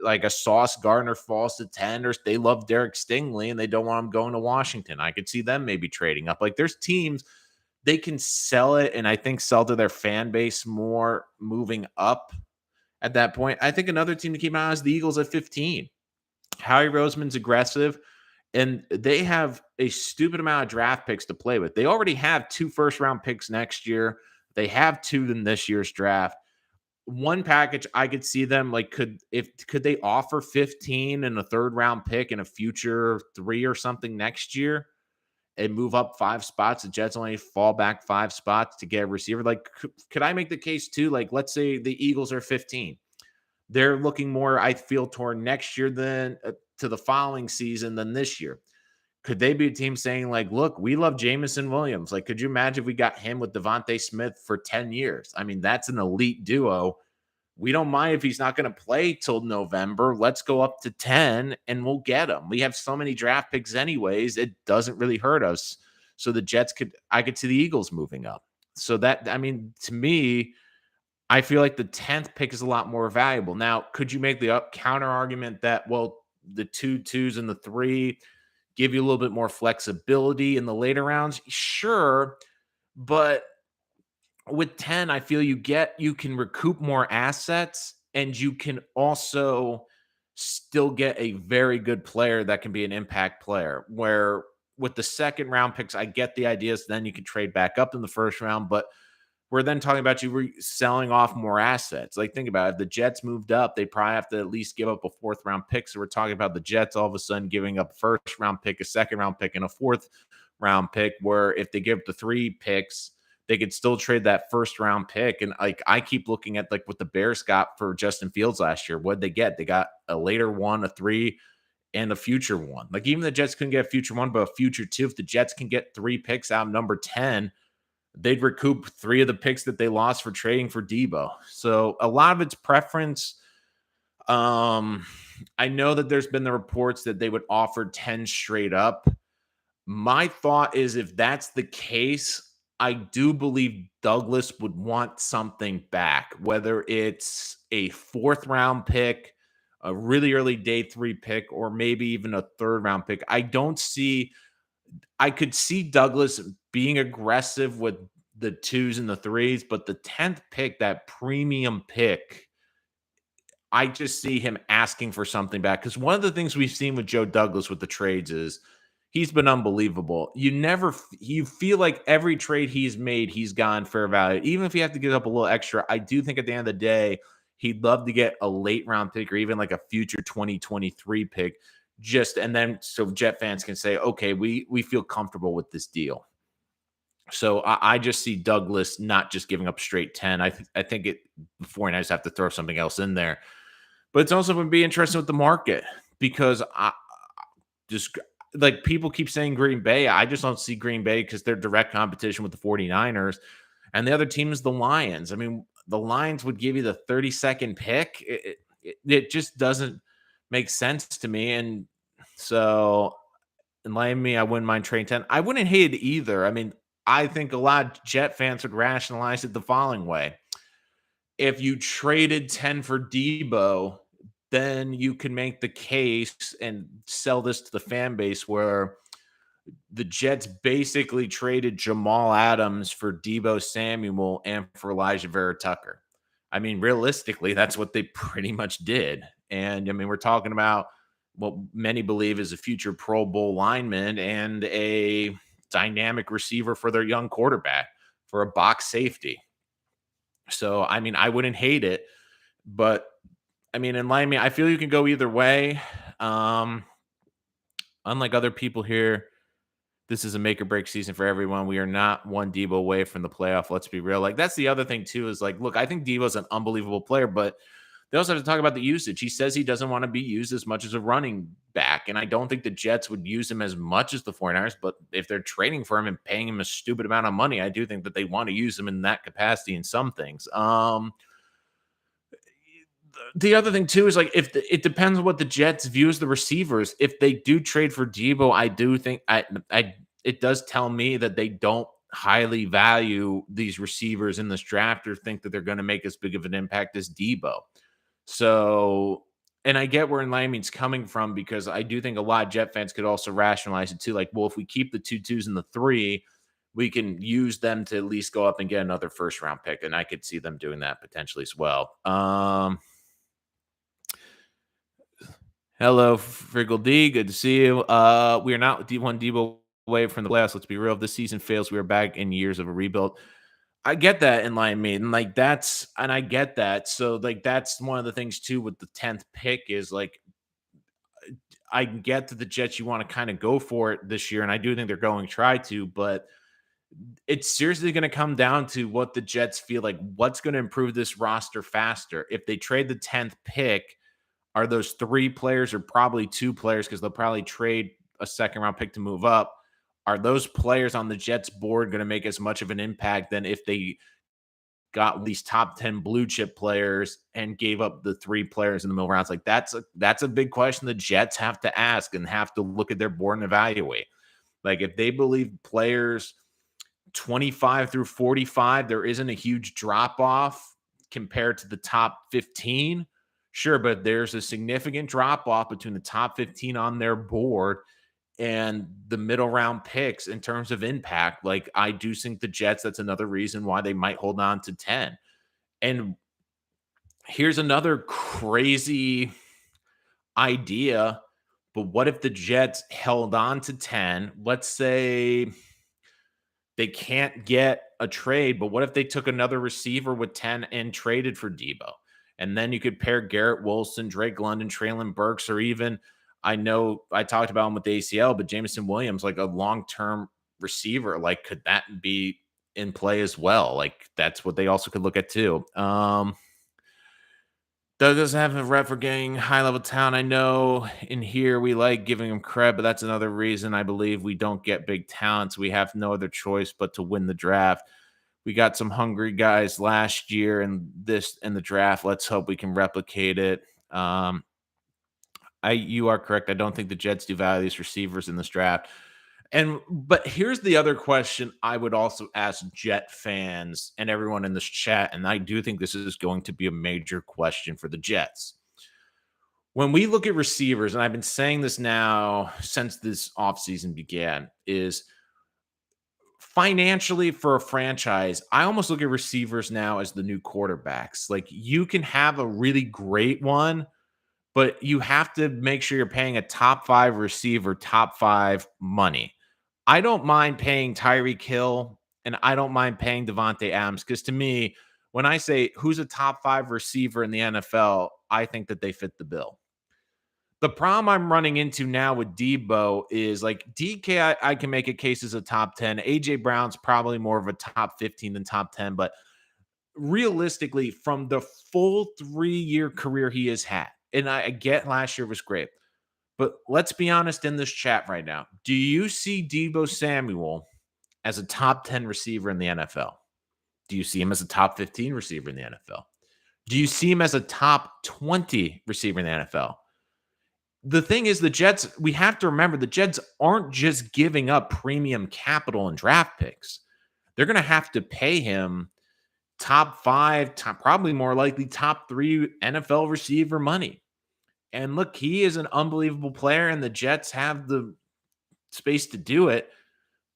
like a Sauce Gardner falls to 10, or they love Derek Stingley and they don't want him going to Washington. I could see them maybe trading up. Like there's teams they can sell it, and I think sell to their fan base more moving up at that point. I think another team to keep an eye on is the Eagles at 15. Howie Roseman's aggressive, and they have a stupid amount of draft picks to play with. They already have 2 first-round picks next year. They have 2 in this year's draft. One package, I could see them like could they offer 15 and a third-round pick and a future 3 or something next year and move up 5 spots? The Jets only fall back 5 spots to get a receiver. Like, could I make the case too? Like, let's say the Eagles are 15. They're looking more, I feel, toward next year than to the following season than this year. Could they be a team saying, like, look, we love Jameson Williams. Like, could you imagine if we got him with Devontae Smith for 10 years? I mean, that's an elite duo. We don't mind if he's not going to play till November. Let's go up to 10 and we'll get him. We have so many draft picks anyways. It doesn't really hurt us. So the Jets I could see the Eagles moving up. So that, I mean, to me, I feel like the 10th pick is a lot more valuable. Now, could you make the counter argument that, well, the 2 2s and the 3 give you a little bit more flexibility in the later rounds? Sure. But with 10, I feel you can recoup more assets, and you can also still get a very good player that can be an impact player. Where with the second round picks, I get the ideas. Then you can trade back up in the first round, but we're then talking about you selling off more assets. Like, think about it. If the Jets moved up, they probably have to at least give up a 4th round pick. So we're talking about the Jets all of a sudden giving up a 1st round pick, a 2nd round pick, and a 4th round pick, where if they give up the 3 picks, they could still trade that 1st round pick. And like, I keep looking at like what the Bears got for Justin Fields last year. What'd they get? They got a later 1, a 3, and a future 1. Like, even the Jets couldn't get a future 1, but a future 2. If the Jets can get 3 picks out of number 10, they'd recoup 3 of the picks that they lost for trading for Debo. So a lot of it's preference. Um, I know that there's been the reports that they would offer 10 straight up. My thought is if that's the case, I do believe Douglas would want something back, whether it's a fourth round pick, a really early day 3 pick, or maybe even a third round pick. I could see Douglas being aggressive with the twos and the threes, but the 10th pick, that premium pick, I just see him asking for something back. Because one of the things we've seen with Joe Douglas with the trades is he's been unbelievable. You feel like every trade he's made, he's gone fair value. Even if you have to give up a little extra, I do think at the end of the day, he'd love to get a late round pick or even like a future 2023 pick. Just and then so Jet fans can say, okay, we feel comfortable with this deal. So I just see Douglas not just giving up straight 10. I think the 49ers have to throw something else in there. But it's also going to be interesting with the market because I just like people keep saying Green Bay. I just don't see Green Bay because they're direct competition with the 49ers. And the other team is the Lions. I mean, the Lions would give you the 32nd pick. It just doesn't make sense to me. And so, in line me, I wouldn't mind trading 10. I wouldn't hate it either. I mean, I think a lot of Jet fans would rationalize it the following way. If you traded 10 for Debo, then you can make the case and sell this to the fan base where the Jets basically traded Jamal Adams for Debo Samuel and for Elijah Vera Tucker. I mean, realistically, that's what they pretty much did. And I mean, we're talking about what many believe is a future Pro Bowl lineman and a dynamic receiver for their young quarterback for a box safety. So, I mean, I wouldn't hate it, but I mean, in line, I feel you can go either way. Um, Unlike other people here, this is a make or break season for everyone. We are not one Debo away from the playoff. Let's be real. Like that's the other thing too. Is like, look, I think Debo's an unbelievable player, but they also have to talk about the usage. He says he doesn't want to be used as much as a running back, and I don't think the Jets would use him as much as the 49ers. But if they're trading for him and paying him a stupid amount of money, I do think that they want to use him in that capacity in some things. The other thing too is like it depends on what the Jets view as the receivers. If they do trade for Debo, I do think I it does tell me that they don't highly value these receivers in this draft or think that they're going to make as big of an impact as Debo. So, and I get where Laming's coming from because I do think a lot of Jet fans could also rationalize it too. Like, well, if we keep the 2 twos and the 3, we can use them to at least go up and get another first round pick. And I could see them doing that potentially as well. Hello, Friggle D. Good to see you. We are not D1 Debo away from the playoffs. Let's be real. If this season fails, we are back in years of a rebuild. I get that in line me. And like and I get that. So like that's one of the things too with the 10th pick is like I get that the Jets you want to kind of go for it this year. And I do think they're going to try to, but it's seriously going to come down to what the Jets feel like what's going to improve this roster faster. If they trade the 10th pick, are those 3 players or probably 2 players because they'll probably trade a second round pick to move up? Are those players on the Jets board going to make as much of an impact than if they got these top 10 blue chip players and gave up the 3 players in the middle rounds? Like that's a big question the Jets have to ask and have to look at their board and evaluate. Like if they believe players 25 through 45, there isn't a huge drop off compared to the top 15. Sure, but there's a significant drop off between the top 15 on their board and the middle round picks in terms of impact. Like, I do think the Jets, that's another reason why they might hold on to 10. And here's another crazy idea. But what if the Jets held on to 10? Let's say they can't get a trade, but what if they took another receiver with 10 and traded for Debo? And then you could pair Garrett Wilson, Drake London, Treylon Burks, or even I know I talked about him with the ACL, but Jameson Williams, like a long-term receiver, like could that be in play as well? Like that's what they also could look at too. Doug doesn't have a rep for getting high-level talent. I know in here we like giving him credit, but that's another reason I believe we don't get big talents. We have no other choice but to win the draft. We got some hungry guys last year and this in the draft. Let's hope we can replicate it. Um, you are correct. I don't think the Jets do value these receivers in this draft. But here's the other question I would also ask Jet fans and everyone in this chat, and I do think this is going to be a major question for the Jets. When we look at receivers, and I've been saying this now since this offseason began, is financially for a franchise, I almost look at receivers now as the new quarterbacks. Like you can have a really great one, but you have to make sure you're paying a top 5 receiver, top 5 money. I don't mind paying Tyreek Hill and I don't mind paying Devontae Adams because to me, when I say who's a top 5 receiver in the NFL, I think that they fit the bill. The problem I'm running into now with Debo is like DK, I can make a case as a top 10. AJ Brown's probably more of a top 15 than top 10, but realistically, from the full 3-year career he has had, and I get last year was great, but let's be honest in this chat right now. Do you see Debo Samuel as a top 10 receiver in the NFL? Do you see him as a top 15 receiver in the NFL? Do you see him as a top 20 receiver in the NFL? The thing is, the Jets, we have to remember the Jets aren't just giving up premium capital and draft picks. They're going to have to pay him top 5, probably more likely top 3 NFL receiver money. And look, he is an unbelievable player, and the Jets have the space to do it.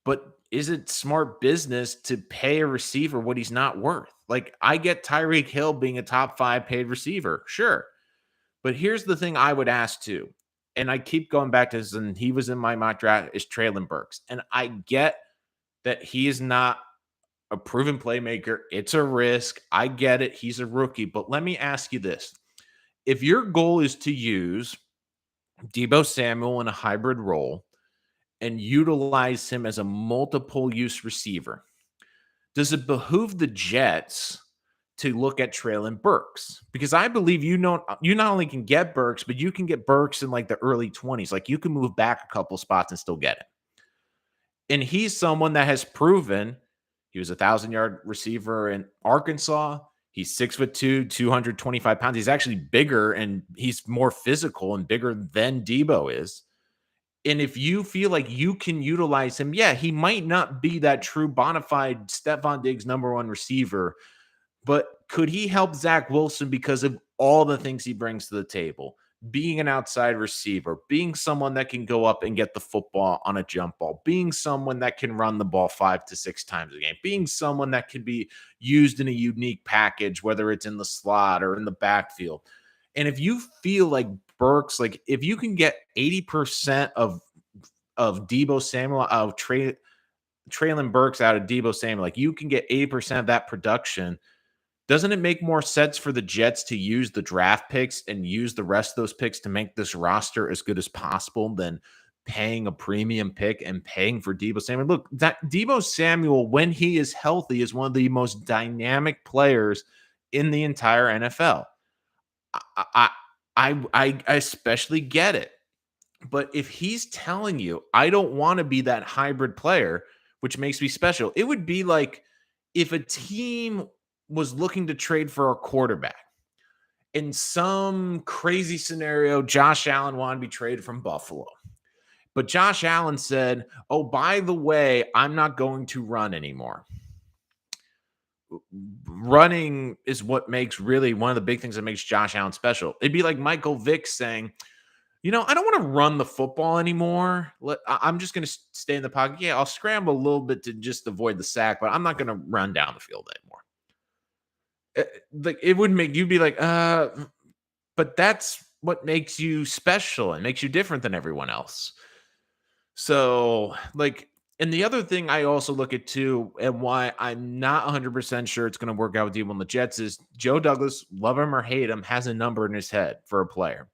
But is it smart business to pay a receiver what he's not worth? Like, I get Tyreek Hill being a top 5 paid receiver. Sure. But here's the thing I would ask too. And I keep going back to this, and he was in my mock draft, is Treylon Burks. And I get that he is not a proven playmaker. It's a risk. I get it. He's a rookie. But let me ask you this. If your goal is to use Debo Samuel in a hybrid role and utilize him as a multiple use receiver, does it behoove the Jets to look at Treylon Burks? Because I believe you not only can get Burks, but you can get Burks in like the early 20s. Like you can move back a couple spots and still get it. And he's someone that has proven he was a 1,000-yard receiver in Arkansas. He's 6'2", 225 pounds. He's actually bigger and he's more physical and bigger than Debo is. And if you feel like you can utilize him, yeah, he might not be that true bona fide Stephon Diggs #1 receiver, but could he help Zach Wilson because of all the things he brings to the table? Being an outside receiver, being someone that can go up and get the football on a jump ball, being someone that can run the ball 5 to 6 times a game, being someone that can be used in a unique package, whether it's in the slot or in the backfield. And if you feel like Burks, like if you can get 80% of Debo Samuel out of Treylon Burks out of Debo Samuel, like you can get 80% of that production. Doesn't it make more sense for the Jets to use the draft picks and use the rest of those picks to make this roster as good as possible than paying a premium pick and paying for Debo Samuel? Look, that Debo Samuel, when he is healthy, is one of the most dynamic players in the entire NFL. I I especially get it. But if he's telling you, I don't want to be that hybrid player, which makes me special, it would be like if a team was looking to trade for a quarterback. In some crazy scenario, Josh Allen wanted to be traded from Buffalo. But Josh Allen said, oh, by the way, I'm not going to run anymore. Running is what makes really one of the big things that makes Josh Allen special. It'd be like Michael Vick saying, you know, I don't want to run the football anymore. I'm just going to stay in the pocket. Yeah, I'll scramble a little bit to just avoid the sack, but I'm not going to run down the field anymore. Like it would make you'd be like, but that's what makes you special and makes you different than everyone else. So, like, and the other thing I also look at too, and why I'm not 100% sure it's going to work out with Debo on the Jets is Joe Douglas, love him or hate him, has a number in his head for a player.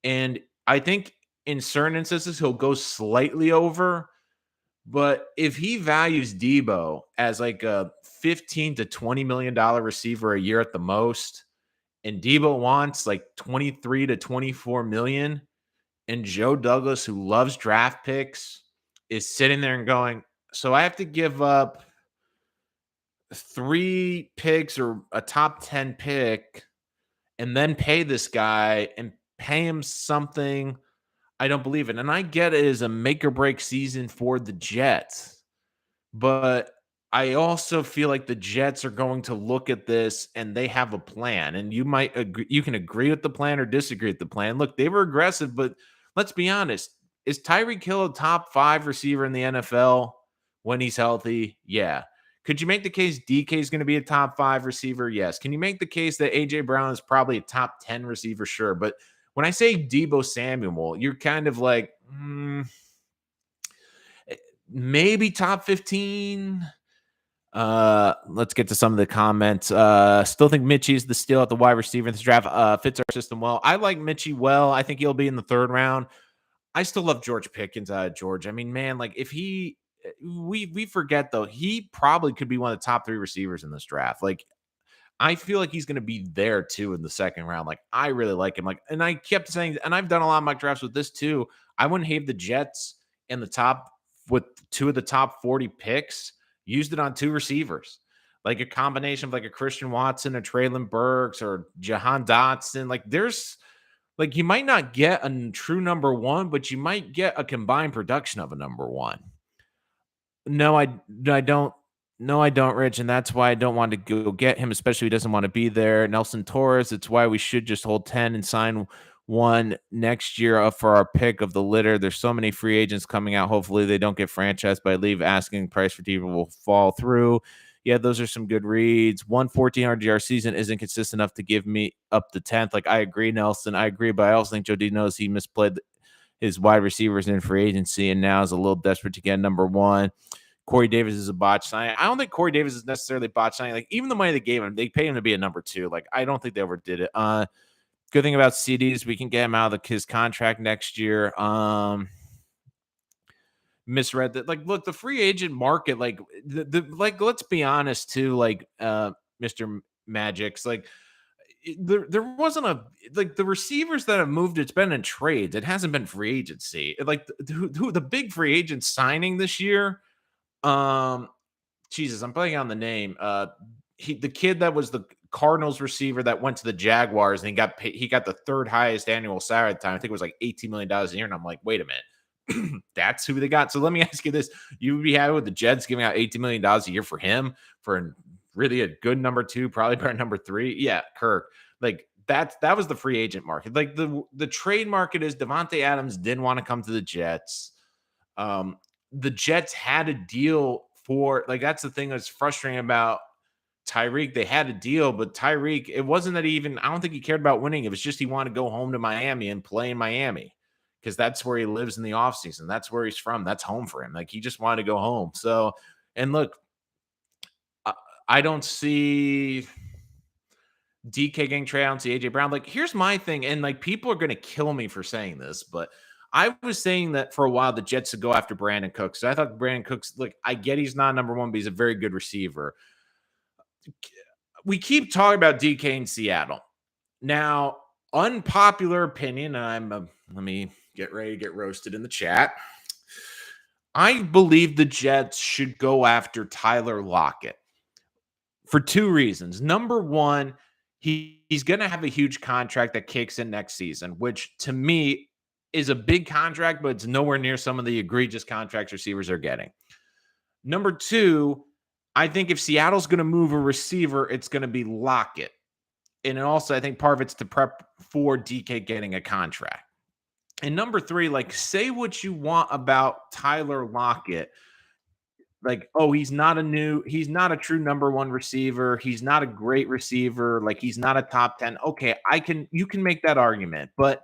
And I think in certain instances, he'll go slightly over. But if he values Debo as like a $15 to $20 million receiver a year at the most, and Debo wants like 23 to 24 million, and Joe Douglas, who loves draft picks, is sitting there and going, so I have to give up 3 picks or a top 10 pick and then pay this guy and pay him something I don't believe in. And I get it is a make or break season for the Jets, but I also feel like the Jets are going to look at this and they have a plan. And you might agree, you can agree with the plan or disagree with the plan. Look, they were aggressive, but let's be honest. Is Tyreek Hill a top 5 receiver in the NFL when he's healthy? Yeah. Could you make the case DK is going to be a top 5 receiver? Yes. Can you make the case that AJ Brown is probably a top 10 receiver? Sure. But when I say Debo Samuel, you're kind of like, maybe top 15. Let's get to some of the comments. Still think Mitchie's the steal at the wide receiver in this draft. Fits our system well. I like Mitchie well. I think he'll be in the 3rd round. I still love George Pickens out of Georgia. I mean, man, like if we forget though, he probably could be one of the top 3 receivers in this draft. Like I feel like he's going to be there too in the 2nd round. Like I really like him. Like, and I kept saying, and I've done a lot of mock drafts with this too. I wouldn't have the Jets in the top with 2 of the top 40 picks. Used it on 2 receivers, like a combination of like a Christian Watson, a Treylon Burks, or Jahan Dotson. Like there's like you might not get a true number 1, but you might get a combined production of a number 1. No, I don't. No, I don't, Rich, and that's why I don't want to go get him, especially if he doesn't want to be there. Nelson Torres, it's why we should just hold 10 and sign one next year up for our pick of the litter. There's so many free agents coming out. Hopefully they don't get franchised, but I leave asking price for people will fall through. Yeah, those are some good reads. 114 RGR season isn't consistent enough to give me up the 10th. Like, I agree, Nelson. I agree, but I also think Joe D knows he misplayed his wide receivers in free agency and now is a little desperate to get number 1. Corey Davis is a botch signing. I don't think Corey Davis is necessarily botch signing. Like, even the money they gave him, they pay him to be a number 2. Like, I don't think they overdid it. Good thing about CDs, we can get him out of his contract next year. Misread that. Like, look, the free agent market, like like, let's be honest too, like Mr. Magic's, like there wasn't a like the receivers that have moved, it's been in trades. It hasn't been free agency. Like the big free agent signing this year. Jesus, I'm blanking on the name. The kid that was the Cardinals receiver that went to the Jaguars and he got paid, he got the 3rd highest annual salary at the time. I think it was like $18 million a year. And I'm like, wait a minute, that's who they got. So let me ask you this: you would be happy with the Jets giving out $18 million a year for him for really a good number 2, probably better number 3? Yeah, Kirk. Like that was the free agent market. Like the trade market is Devontae Adams didn't want to come to the Jets. The Jets had a deal for, like, that's the thing that's frustrating about Tyreek. They had a deal, but Tyreek, it wasn't that I don't think he cared about winning. It was just he wanted to go home to Miami and play in Miami because that's where he lives in the offseason. That's where he's from. That's home for him. Like, he just wanted to go home. So, and look, I don't see DK getting traded out to AJ Brown. Like, here's my thing, and like people are gonna kill me for saying this, but I was saying that for a while the Jets would go after Brandon Cooks. So I thought Brandon Cooks, look, I get he's not number 1, but he's a very good receiver. We keep talking about DK in Seattle. Now, unpopular opinion, let me get ready to get roasted in the chat. I believe the Jets should go after Tyler Lockett for 2 reasons. Number 1, he's going to have a huge contract that kicks in next season, which to me is a big contract, but it's nowhere near some of the egregious contracts receivers are getting. Number 2, I think if Seattle's going to move a receiver, it's going to be Lockett. And also, I think part of it's to prep for DK getting a contract. And number 3, like, say what you want about Tyler Lockett. Like, oh, he's not a true number 1 receiver. He's not a great receiver. Like, he's not a top 10. Okay, you can make that argument, but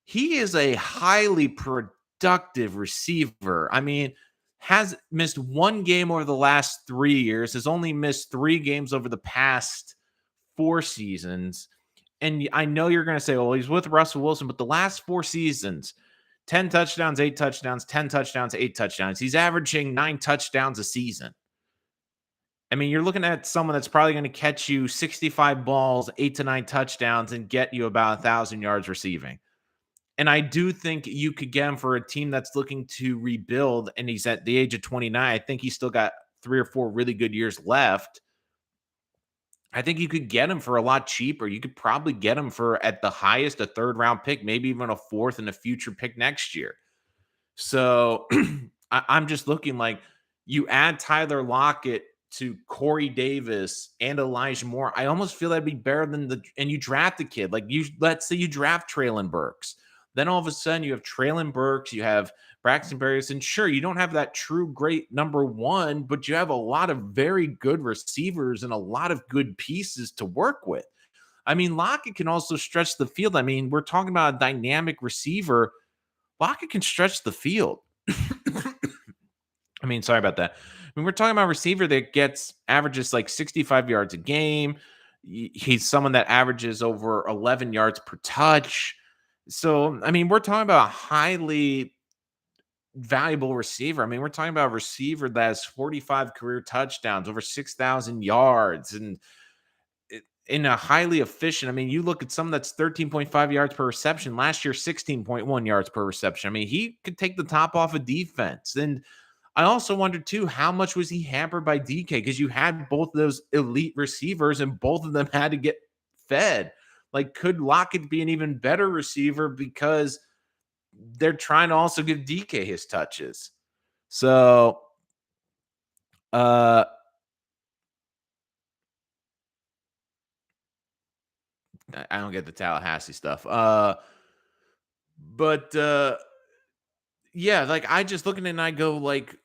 he is a highly productive receiver. I mean, has missed 1 game over the last 3 years, has only missed 3 games over the past 4 seasons. And I know you're going to say, well, he's with Russell Wilson, but the last 4 seasons, 10 touchdowns, 8 touchdowns, 10 touchdowns, 8 touchdowns. He's averaging 9 touchdowns a season. I mean, you're looking at someone that's probably going to catch you 65 balls, 8 to 9 touchdowns, and get you about 1,000 yards receiving. And I do think you could get him for a team that's looking to rebuild, and he's at the age of 29. I think he's still got 3 or 4 really good years left. I think you could get him for a lot cheaper. You could probably get him for at the highest a third round pick, maybe even a fourth and a future pick next year. So I'm just looking like you add Tyler Lockett to Corey Davis and Elijah Moore. I almost feel that'd be better than and you draft the kid. Like let's say you draft Treylon Burks. Then all of a sudden you have Treylon Burks, you have Braxton Berrios, and sure, you don't have that true great number one, but you have a lot of very good receivers and a lot of good pieces to work with. I mean, Lockett can also stretch the field. I mean, we're talking about a dynamic receiver. Lockett can stretch the field. I mean, sorry about that. I mean, we're talking about a receiver that averages like 65 yards a game. He's someone that averages over 11 yards per touch. So, I mean, we're talking about a highly valuable receiver. I mean, we're talking about a receiver that has 45 career touchdowns, over 6,000 yards, and in a highly efficient. I mean, you look at someone that's 13.5 yards per reception. Last year, 16.1 yards per reception. I mean, he could take the top off of defense. And I also wondered too, how much was he hampered by DK? Because you had both of those elite receivers and both of them had to get fed. Like, could Lockett be an even better receiver because they're trying to also give DK his touches? So, uh, I don't get the Tallahassee stuff. But yeah, like I just looking and I go like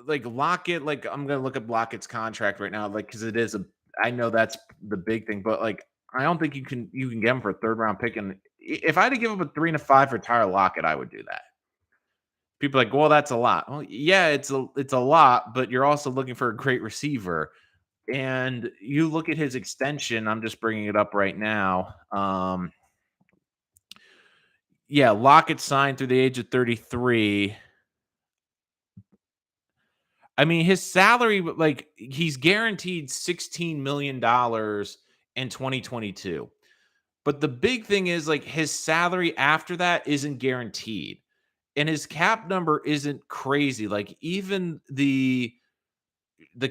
Lockett, like I'm gonna look up Lockett's contract right now, like because it is a I know that's the big thing, but like I don't think you can get him for a third round pick. And if I had to give up a 3 and a 5 for Tyler Lockett, I would do that. People are like, well, that's a lot. Well, yeah, it's a lot, but you're also looking for a great receiver. And you look at his extension, I'm just bringing it up right now. Yeah, Lockett signed through the age of 33. I mean, his salary, like he's guaranteed $16 million in 2022. But the big thing is like his salary after that isn't guaranteed. And his cap number isn't crazy. Like even the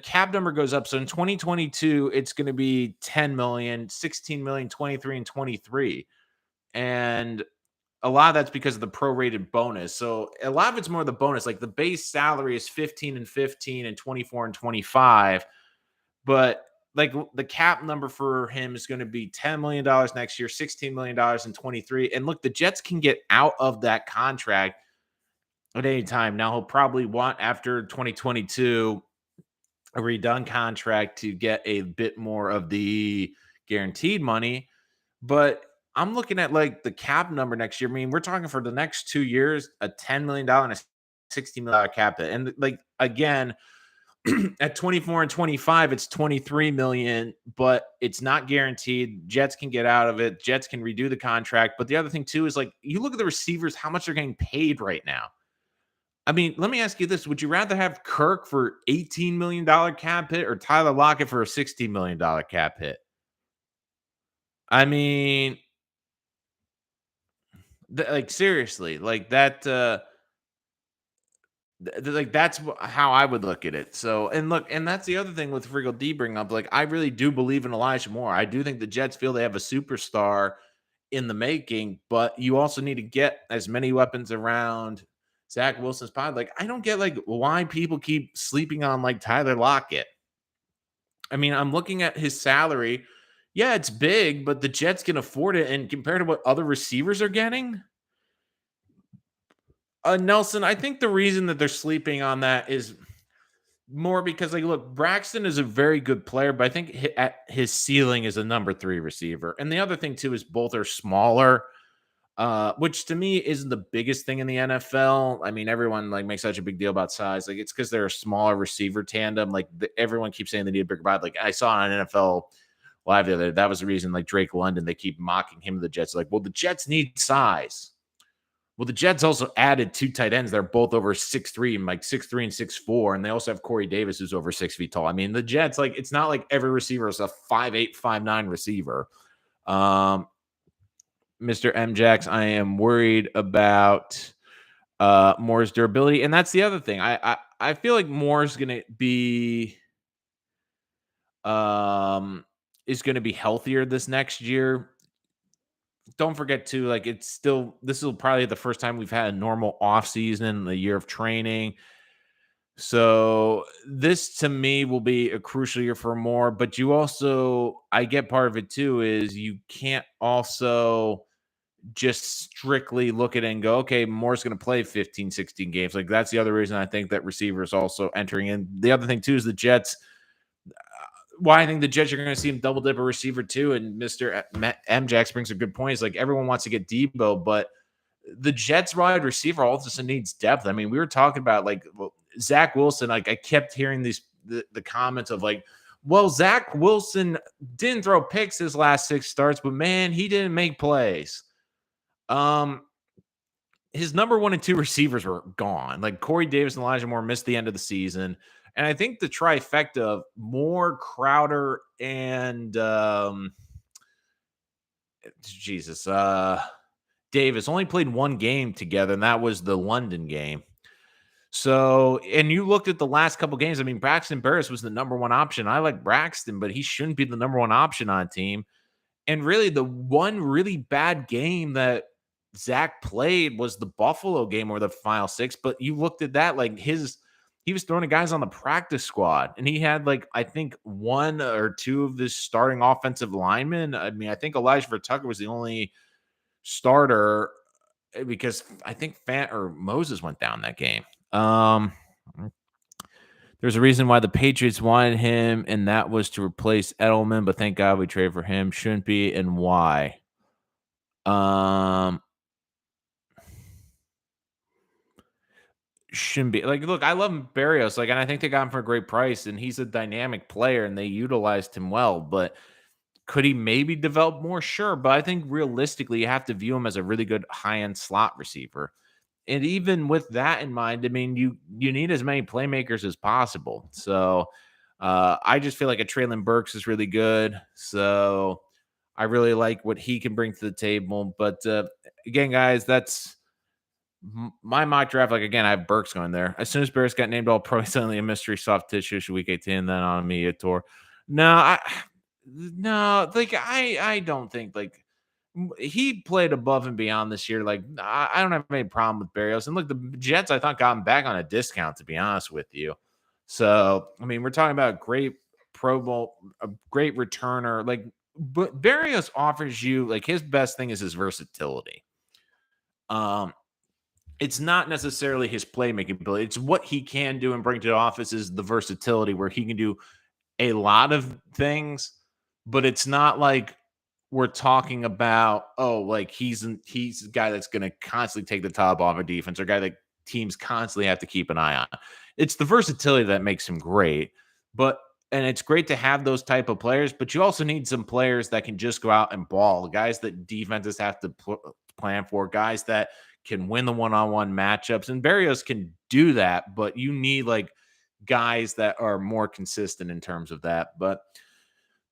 cap number goes up. So in 2022, it's going to be 10 million, 16 million, 23 and 23. And a lot of that's because of the prorated bonus. So a lot of it's more the bonus. Like the base salary is 15 and 15 and 24 and 25. But like the cap number for him is going to be $10 million next year, $16 million in 23. And look, the Jets can get out of that contract at any time. Now he'll probably want after 2022 a redone contract to get a bit more of the guaranteed money. But I'm looking at like the cap number next year. I mean, we're talking for the next 2 years, a $10 million and a $60 million cap hit. And like again, at 24 and 25, it's 23 million, but it's not guaranteed. Jets can get out of it. Jets can redo the contract. But the other thing too is like you look at the receivers, how much they're getting paid right now. I mean, let me ask you this. Would you rather have Kirk for $18 million cap hit or Tyler Lockett for a $60 million cap hit? I mean, like seriously, like that like that's how I would look at it. So, and look, and that's the other thing with Frigal D bring up. Like, I really do believe in Elijah Moore. I do think the Jets feel they have a superstar in the making, but you also need to get as many weapons around Zach Wilson's pod. Like, I don't get like why people keep sleeping on like Tyler Lockett. I mean, I'm looking at his salary. Yeah, it's big, but the Jets can afford it. And compared to what other receivers are getting, Nelson, I think the reason that they're sleeping on that is more because, like, look, Braxton is a very good player, but I think at his ceiling is a number three receiver. And the other thing too is both are smaller, which to me isn't the biggest thing in the NFL. I mean, everyone like makes such a big deal about size, like it's because they're a smaller receiver tandem. Like everyone keeps saying they need a bigger body. Like I saw on NFL Live the other day, that was the reason. Like Drake London, they keep mocking him to the Jets. Like, well, the Jets need size. Well, the Jets also added two tight ends. They're both over 6'3", like 6'3" and 6'4". And they also have Corey Davis, who's over 6 feet tall. I mean, the Jets, like, it's not like every receiver is a 5'8", 5'9" receiver. Mr. MJax, I am worried about Moore's durability. And that's the other thing. I feel like Moore's gonna be is going to be healthier this next year. Don't forget too, like this is probably the first time we've had a normal off season, a year of training. So this to me will be a crucial year for more, but I get part of it too is you can't also just strictly look at it and go, okay, Moore's going to play 15, 16 games. Like that's the other reason I think that receivers also entering in. The other thing too is the Jets. Why I think the Jets are going to see him double dip a receiver too. And Mr. MJax brings a good point. Is like everyone wants to get Debo, but the Jets wide receiver also needs depth. I mean, we were talking about Zach Wilson. Like I kept hearing the comments of like, well, Zach Wilson didn't throw picks his last 6 starts, but man, he didn't make plays. His number 1 and 2 receivers were gone. Like Corey Davis and Elijah Moore missed the end of the season. And I think the trifecta of Moore, Crowder, and Davis only played 1 game together, and that was the London game. So, and you looked at the last couple games. I mean, Braxton Burris was the number 1 option. I like Braxton, but he shouldn't be the number 1 option on a team. And really, the one really bad game that Zach played was the Buffalo game or the final 6. But you looked at that, like he was throwing guys on the practice squad, and he had I think 1 or 2 of the starting offensive linemen. I mean, I think Elijah Tucker was the only starter because I think Moses went down that game. There's a reason why the Patriots wanted him, and that was to replace Edelman, but thank God we traded for him. Shouldn't be, and why? Shouldn't be. Look, I love Berrios, and I think they got him for a great price, and he's a dynamic player, and they utilized him well, but could he maybe develop more? Sure, but I think realistically, you have to view him as a really good high-end slot receiver. And even with that in mind, I mean, you need as many playmakers as possible. So I just feel like a Treylon Burks is really good. So I really like what he can bring to the table. But again, guys, that's my mock draft. Again, I have Burks going there. As soon as Burks got named All-Pro, suddenly a mystery soft tissue week 18, then on media tour. No, I don't think he played above and beyond this year. I don't have any problem with Berrios. And look, the Jets, I thought, got him back on a discount, to be honest with you. So, I mean, we're talking about a great Pro Bowl, a great returner. But Berrios offers you, his best thing is his versatility. It's not necessarily his playmaking ability. It's what he can do and bring to the office is the versatility where he can do a lot of things, but it's not like we're talking about, he's a guy that's going to constantly take the top off a defense or a guy that teams constantly have to keep an eye on. It's the versatility that makes him great. And it's great to have those type of players, but you also need some players that can just go out and ball, guys that defenses have to plan for, guys that can win the one-on-one matchups. And Berrios can do that, but you need guys that are more consistent in terms of that. But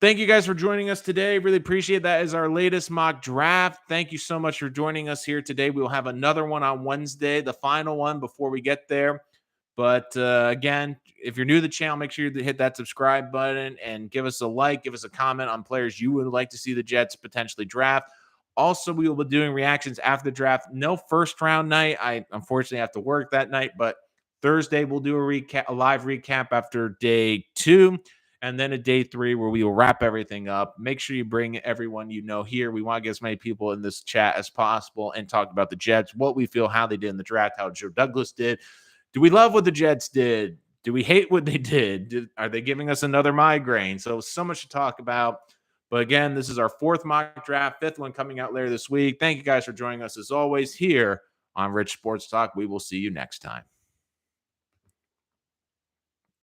thank you guys for joining us today. Really appreciate that. Is our latest mock draft. Thank you so much for joining us here today. We will have another one on Wednesday, the final one before we get there. But again, if you're new to the channel, make sure you hit that subscribe button and give us a like, give us a comment on players you would like to see the Jets potentially draft. Also, we will be doing reactions after the draft. No first round night. I unfortunately have to work that night, but Thursday we'll do a live recap after day 2. And then a day 3 where we will wrap everything up. Make sure you bring everyone you know here. We want to get as many people in this chat as possible and talk about the Jets, what we feel, how they did in the draft, how Joe Douglas did. Do we love what the Jets did? Do we hate what they did? Are they giving us another migraine? So much to talk about. But again, this is our 4th mock draft, 5th one coming out later this week. Thank you guys for joining us as always here on Rich Sports Talk. We will see you next time.